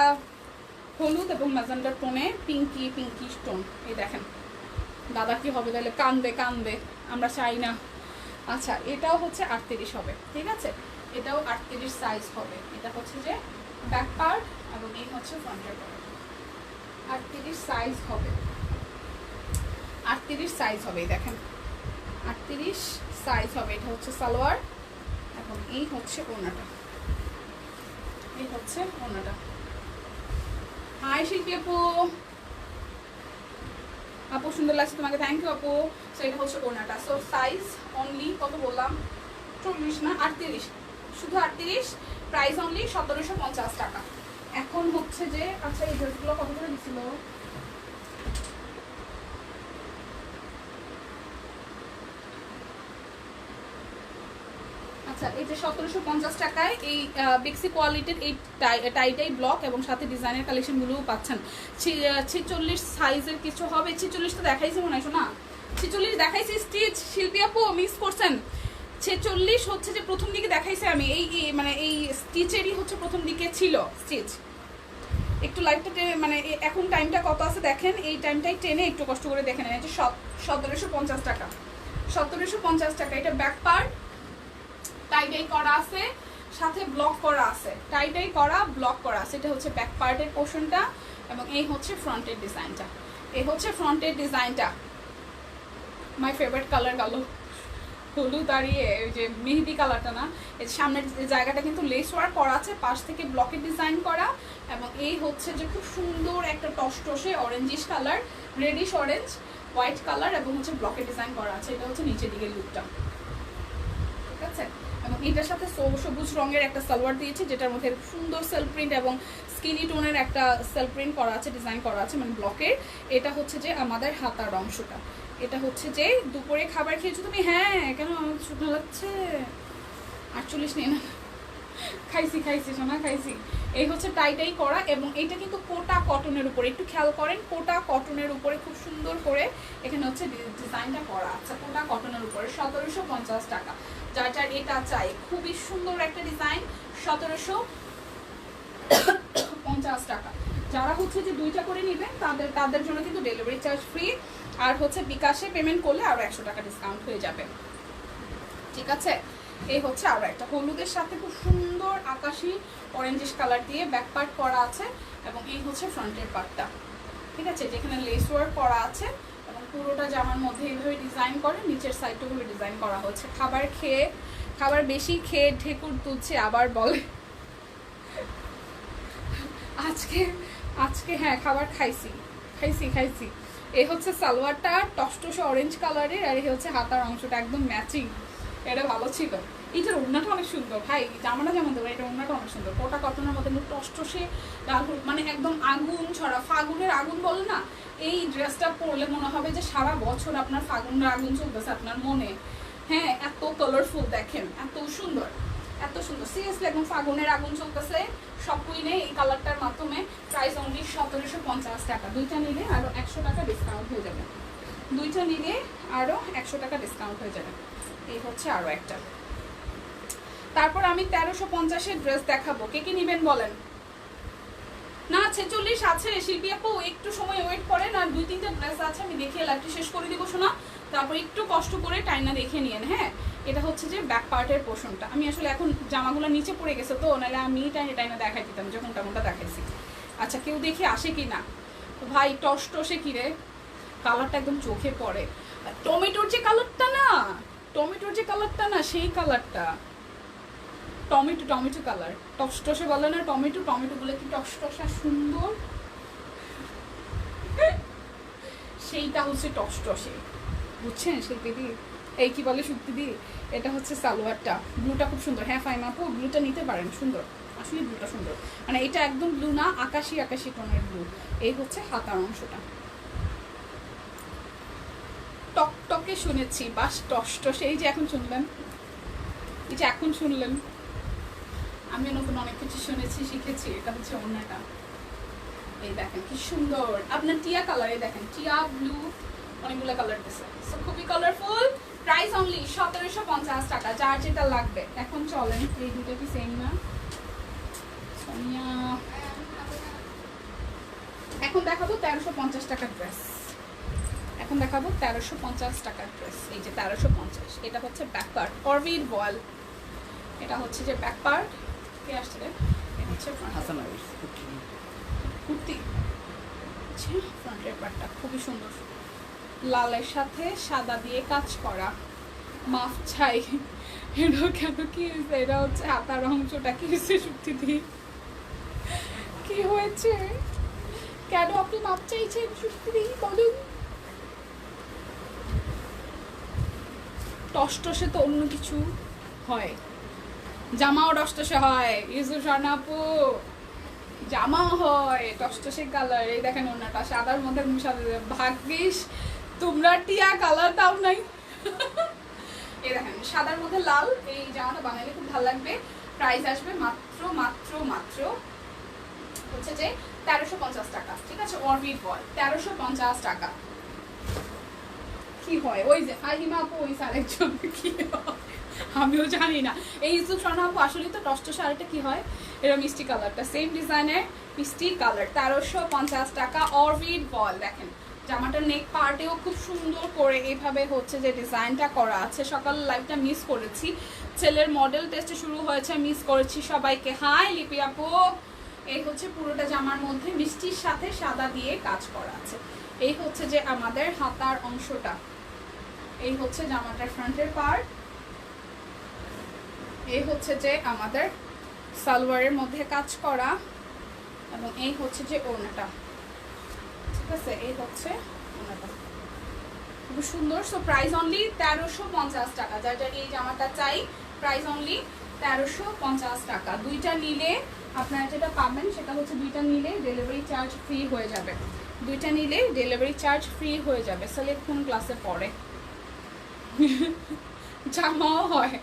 হলুদ এবং ম্যাজেন্ডার টোনে পিঙ্কি স্টোন, এই দেখেন। দাদা কি হবে তাহলে, কান্দে কান্দে, আমরা চাই না। আচ্ছা এটাও হচ্ছে 38 হবে, ঠিক আছে, এটাও 38 সাইজ হবে। এটা হচ্ছে যে ব্যাক পার্ট, এবং এই হচ্ছে ফ্রন্টের পার্ট। 38 সাইজ হবে, 38 সাইজ হবে, এই দেখেন 38 সাইজ হবে। এটা হচ্ছে সালোয়ার, এবং এই হচ্ছে ওড়নাটা, এই হচ্ছে ওড়নাটা। হাই শিল্পী আপু, আপু সুন্দর লাগছে তোমাকে, থ্যাংক ইউ আপু। সো এটা হচ্ছে ওড়নাটা। সো সাইজ অনলি কত বললাম, 40 না 38, শুধু 38, প্রাইস অনলি 1750 টাকা। এখন হচ্ছে যে আচ্ছা এই ড্রেসগুলো কত করে দিছিল, আচ্ছা এই যে 1750 টাকায় এই বেক্সি কোয়ালিটির এই টাই ব্লক এবং সাথে ডিজাইনের কালেকশনগুলোও পাচ্ছেন। 46 সাইজের কিছু হবে, 46 তো দেখাইছি মনে হয় না, 46 দেখাইছি স্টিচ, শিল্পী আপু মিস করছেন। 46 হচ্ছে যে প্রথম দিকে দেখাইছি আমি, এই মানে এই স্টিচেরই হচ্ছে প্রথম দিকে ছিল স্টিচ। একটু লাইটটা মানে এখন টাইমটা কত আছে দেখেন, এই টাইমটাই টেনে একটু কষ্ট করে দেখে নেন। এটা 1750 টাকা, 1750 টাকা। এটা ব্যাক পার্ট টাইডাই করা আছে, সাথে ব্লক করা আছে, টাইডাই করা ব্লক করা আছে। এটা হচ্ছে ব্যাক পার্টের পোর্শনটা, এবং এই হচ্ছে ফ্রন্টের ডিজাইনটা, এই হচ্ছে ফ্রন্টের ডিজাইনটা। মাই ফেভারিট কালার গেল হলুদ, আর ওই যে মেহেদি কালারটা না, এই সামনের জায়গাটা কিন্তু লেস ওয়ার্ক করা আছে, পাশ থেকে ব্লকের ডিজাইন করা, এবং এই হচ্ছে যে খুব সুন্দর একটা টসটসে orangish colour, reddish orange white colour এবং হচ্ছে ব্লকে ডিজাইন করা আছে। এটা হচ্ছে নিচের দিকের লুকটা, ঠিক আছে। এবং এটার সাথে সবুজ রঙের একটা সালোয়ার দিয়েছি, যেটার মধ্যে সুন্দর সেলফ প্রিন্ট এবং স্কিনি টোনের একটা সেলফ প্রিন্ট করা আছে, ডিজাইন করা আছে মানে ব্লকের। এটা হচ্ছে যে আমাদের হাতার অংশটা। এটা হচ্ছে যে দুপুরে খাবার খেয়েছো তুমি? হ্যাঁ, কেন আমার শুকনো লাগছে? 48 নিয়ে না, খাইছি সোনা, খাইছি। এই হচ্ছে টাইটাই করা এবং এটা কিন্তু কোটা কটনের উপরে, একটু খেয়াল করেন, কোটা কটনের উপরে খুব সুন্দর করে এখানে হচ্ছে ডিজাইনটা করা আছে। কোটা কটনের উপরে 1750 টাকা। যার যার এটা চাই, খুবই সুন্দর একটা ডিজাইন, 1750 টাকা। যারা হচ্ছে যে দুইটা করে নেবেন তাদের জন্য কিন্তু ডেলিভারি চার্জ ফ্রি, আর হচ্ছে বিকাশে পেমেন্ট করলে আরো 100 টাকা ডিসকাউন্ট হয়ে যাবে, ঠিক আছে। এই হচ্ছে আরো একটা হলুদের সাথে খুব সুন্দর আকাশি অরেঞ্জিশ কালার দিয়ে ব্যাক পার্ট করা আছে এবং এই হচ্ছে ফ্রন্টের পার্টটা, ঠিক আছে, যেখানে লেস ওয়ার্ক করা আছে এবং পুরোটা জামার মধ্যে এইভাবে ডিজাইন করে, নিচের সাইডটাগুলো ডিজাইন করা হচ্ছে। খাবার বেশি খেয়ে ঢেকুর তুলছে আবার বলে। আজকে হ্যাঁ খাবার খাইছি। এই হচ্ছে সালোয়ারটা টসটসে অরেঞ্জ কালারের, আর এই হচ্ছে হাতার অংশটা একদম ম্যাচিং, এটা ভালো ছিল। এইটার ওড়নাটা অনেক সুন্দর ভাই, জামাটা যেমন দেবো, এটা ওড়নাটা অনেক সুন্দর, কোটা কটনের মধ্যে টসটসে লাল, মানে একদম আগুন ছড়া, ফাগুনের আগুন বলে না, এই ড্রেসটা পরলে মনে হবে যে সারা বছর আপনার ফাগুনের আগুন চলতেছে আপনার মনে। হ্যাঁ, এত কালারফুল, দেখেন এত সুন্দর সিরিয়াসলি একদম ফাগুনের আগুন চলতেছে সব কুইনে এই কালারটার মাধ্যমে। প্রাইস অনলি 1750 টাকা। দুইটা নিলে আরো 100 টাকা ডিসকাউন্ট হয়ে যাবে, এই হচ্ছে আরো একটা। তারপর আমি 1350-এর ড্রেস দেখাবো, কে কি নিবেন বলেন? না 46 আছে শিল্পী আপু, একটু সময় ওয়েট করেন, আর 2-3টা ড্রেস আছে আমি দেখিয়ে লাইভটা শেষ করে দিব শোনা, তারপর একটু কষ্ট করে টাইনা দেখে নিয়েন। হ্যাঁ, এটা হচ্ছে যে ব্যাক পার্টের পোর্শনটা। আমি আসলে এখন জামাগুলো নিচে পড়ে গেছে তো, নাহলে আমি টাইনা দেখাই দিতাম যখন তেমনটা দেখাইছি। আচ্ছা, কেউ দেখে আসে কি না ভাই? টসটসে কিরে, কালারটা একদম চোখে পড়ে। টমেটোর যে কালারটা না, সেই কালারটা টমেটো কালার, টসটসে বলে না টমেটো গুলো কি টসটসা সুন্দর, সেইটা হচ্ছে টসটসে, বুঝছেন শিল্পীদি? এই কি বলে সুক্তিদি, এটা হচ্ছে সালোয়ারটা। ব্লুটা খুব সুন্দর। হ্যাঁ ফাইমা আপু, ব্লুটা নিতে পারেন, সুন্দর, আসলে ব্লুটা সুন্দর, মানে এটা একদম ব্লু না, আকাশি টোনের ব্লু। এই হচ্ছে হাতার অংশটা, টকটকে শুনেছি, বাস টসটসে, এই যে এখন শুনলেন, আমি নতুন অনেক কিছু শুনেছি, শিখেছি। এটা হচ্ছে ওড়নাটা, এই দেখেন কি সুন্দর, আপনার টিয়া কালারে দেখেন, টিয়া ব্লু, অনেকগুলো কালার দিচ্ছে, খুবই কালারফুল। প্রাইস অনলি 1750 টাকা। যার যেটা লাগবে। এখন চলেন, এই দুটো কি সেম না? এখন দেখাবো 1350 টাকার ড্রেস। এই যে 1350, এটা হচ্ছে ব্যাক পার্ট, অরবিট বল। এটা হচ্ছে যে ব্যাক পার্ট, কে আসছে রে? এটা হচ্ছে কুর্তি, ফ্রন্টের পার্টটা খুবই সুন্দর, লালের সাথে সাদা দিয়ে কাজ করা, মাফ চাই। এটা কেন কি হয়েছে? এটা হচ্ছে হাতার অংশটা কি হয়েছে সত্যি দিয়ে, কি হয়েছে? কেন আপনি মাপ চাইছেন সত্যি দিয়ে বলুন? টসটসে তো অন্য কিছু হয়, জামাও টসটসে হয়, আপু জামা হয় টসটসে কালার। এই দেখেন ওনাটা সাদার মধ্যে সাদা, ভাগ্যিস তোমরা টিয়া কালার দাও নাই। এই দেখেন সাদার মধ্যে লাল, এই জামাটা বানাইলে খুব ভালো লাগবে। প্রাইস আসবে মাত্র হচ্ছে যে 1350 টাকা, ঠিক আছে। অরবিট বল 1350 টাকা। কি হয় ওই যে ফাহিমা আপু, ওই আরেকজন কি হয় আমিও জানি না। এই ইউসুফ রানা আপু আসলে তো টসটসে, আরেকটা কি হয়, এরা মিষ্টি কালারটা, সেম ডিজাইনের মিষ্টি কালার, 1350 টাকা। অরবিট বল দেখেন, জামাটার নেক পার্টেও খুব সুন্দর করে এইভাবে হচ্ছে যে ডিজাইনটা করা আছে। সকাল লাইভটা মিস করেছি, ছেলের মডেল টেস্টে শুরু হয়েছে, মিস করেছি সবাইকে। হাই লিপি আপু, এই হচ্ছে পুরোটা জামার মধ্যে মিষ্টির সাথে সাদা দিয়ে কাজ করা আছে। এই হচ্ছে যে আমাদের হাতার অংশটা, এই হচ্ছে জামাটার ফ্রন্টের পার্ট, এই হচ্ছে যে আমাদের সালোয়ারের মধ্যে কাজ করা, এবং এই হচ্ছে যে ওড়নাটা, ঠিক আছে। এই হচ্ছে ওনাটা খুব সুন্দর। সো প্রাইস অনলি 1350 টাকা। যার যার এই জামাটা চাই প্রাইস অনলি 1350 টাকা। দুইটা নিলে আপনারা যেটা পাবেন সেটা হচ্ছে দুইটা নিলে ডেলিভারি চার্জ ফ্রি হয়ে যাবে। দুইটা নিলে ডেলিভারি চার্জ ফ্রি হয়ে যাবে। সিলেক্ট কোন ক্লাসে পড়ে? জামাও হয়,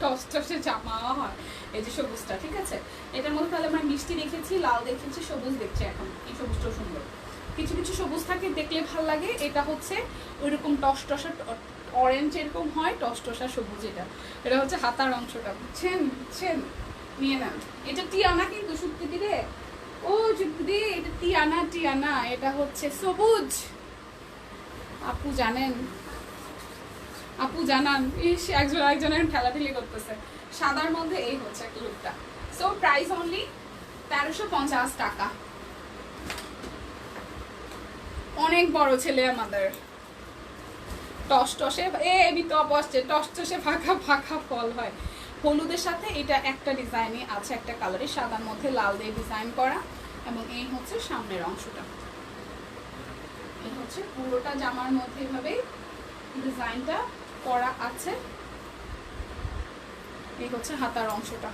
টসটসে জামাও হয়। এই যে সবুজটা, ঠিক আছে, এটার মধ্যে তাহলে আমরা মিষ্টি দেখেছি, লাল দেখেছি, সবুজ দেখছি এখন। এই সবুজটাও সুন্দর। কিছু কিছু সবুজ থাকে দেখলে ভাল লাগে। এটা হচ্ছে ওইরকম টসটসা অরেঞ্জ এরকম হয়, টসটসা সবুজ। এটা হচ্ছে হাতার অংশটা, বুঝছেন বুঝছেন? নিয়ে নেন। এটা টিয়ানা কিন্তু সত্যি দিলে, ও যদি এটা টিয়ানা, এটা হচ্ছে সবুজ। আপু জানেন, আপু জানান। ইস, একজনের ঠেলাঠেলি করতেছে। সাদার মধ্যে এই হচ্ছে একটা লুকটা। সো প্রাইস অনলি 1350 টাকা। অনেক বড় ছেলে আমাদের। টসটসে টপ আসছে, টসটসে ফাঁকা ফাঁকা ফল হয়। হলুদের সাথে এটা একটা ডিজাইনই আছে, একটা কালারে সাদার মধ্যে লাল দিয়ে ডিজাইন করা। এবং এই হচ্ছে সামনের অংশটা, এই হচ্ছে পুরোটা জামার মধ্যে এভাবে ডিজাইনটা করা আছে। এই হচ্ছে হাতার অংশটা,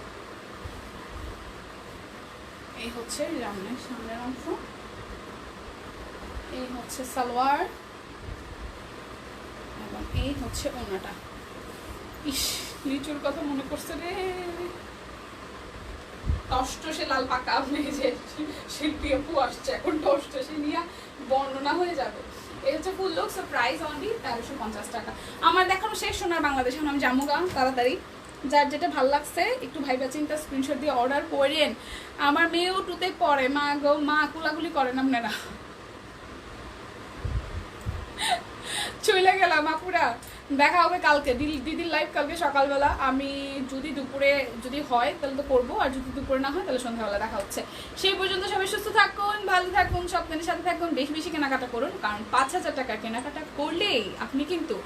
এই হচ্ছে সামনের অংশ, এই হচ্ছে সালোয়ার, এবং এই হচ্ছে ওড়নাটা। ইস, লিচুর কথা মনে করছে রে। টসটসে লাল পাকা, আপনি যে শিল্পী আপু আসছে এখন, টসটসে নিয়ে বর্ণনা হয়ে যাবে। এই হচ্ছে ফুল লুক। সো প্রাইস অনলি 1350 টাকা। আমার দেখানো শেষ সোনার বাংলাদেশ। এখন আমি জামুগা তাড়াতাড়ি। যার যেটা ভাল লাগছে একটু ভাইবা চিন্তা স্ক্রিনশট দিয়ে অর্ডার করেন। আমার মেয়েও টুতে পড়ে, মা গো মা, কুলাগুলি করেন আপনারা। চলে গেলাম আপুরা, দেখা হবে কালকে। দিদির লাইভ কালকে সকালবেলা। আমি যদি দুপুরে যদি হয় তাহলে তো করবো, আর যদি দুপুরে না হয় তাহলে সন্ধ্যাবেলা দেখা হচ্ছে। সেই পর্যন্ত সবাই সুস্থ থাকুন, ভালো থাকুন, স্বপ্নের সাথে থাকুন, বেশি বেশি কেনাকাটা করুন। কারণ 5000 টাকার কেনাকাটা করলেই আপনি কিন্তু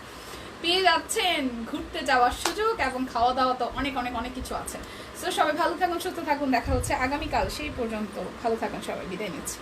পেয়ে যাচ্ছেন ঘুরতে যাওয়ার সুযোগ, এবং খাওয়া দাওয়া তো অনেক অনেক অনেক কিছু আছে। সো সবাই ভালো থাকুন, সুস্থ থাকুন, দেখা হচ্ছে আগামীকাল। সেই পর্যন্ত ভালো থাকুন সবাই, বিদায় নিচ্ছি।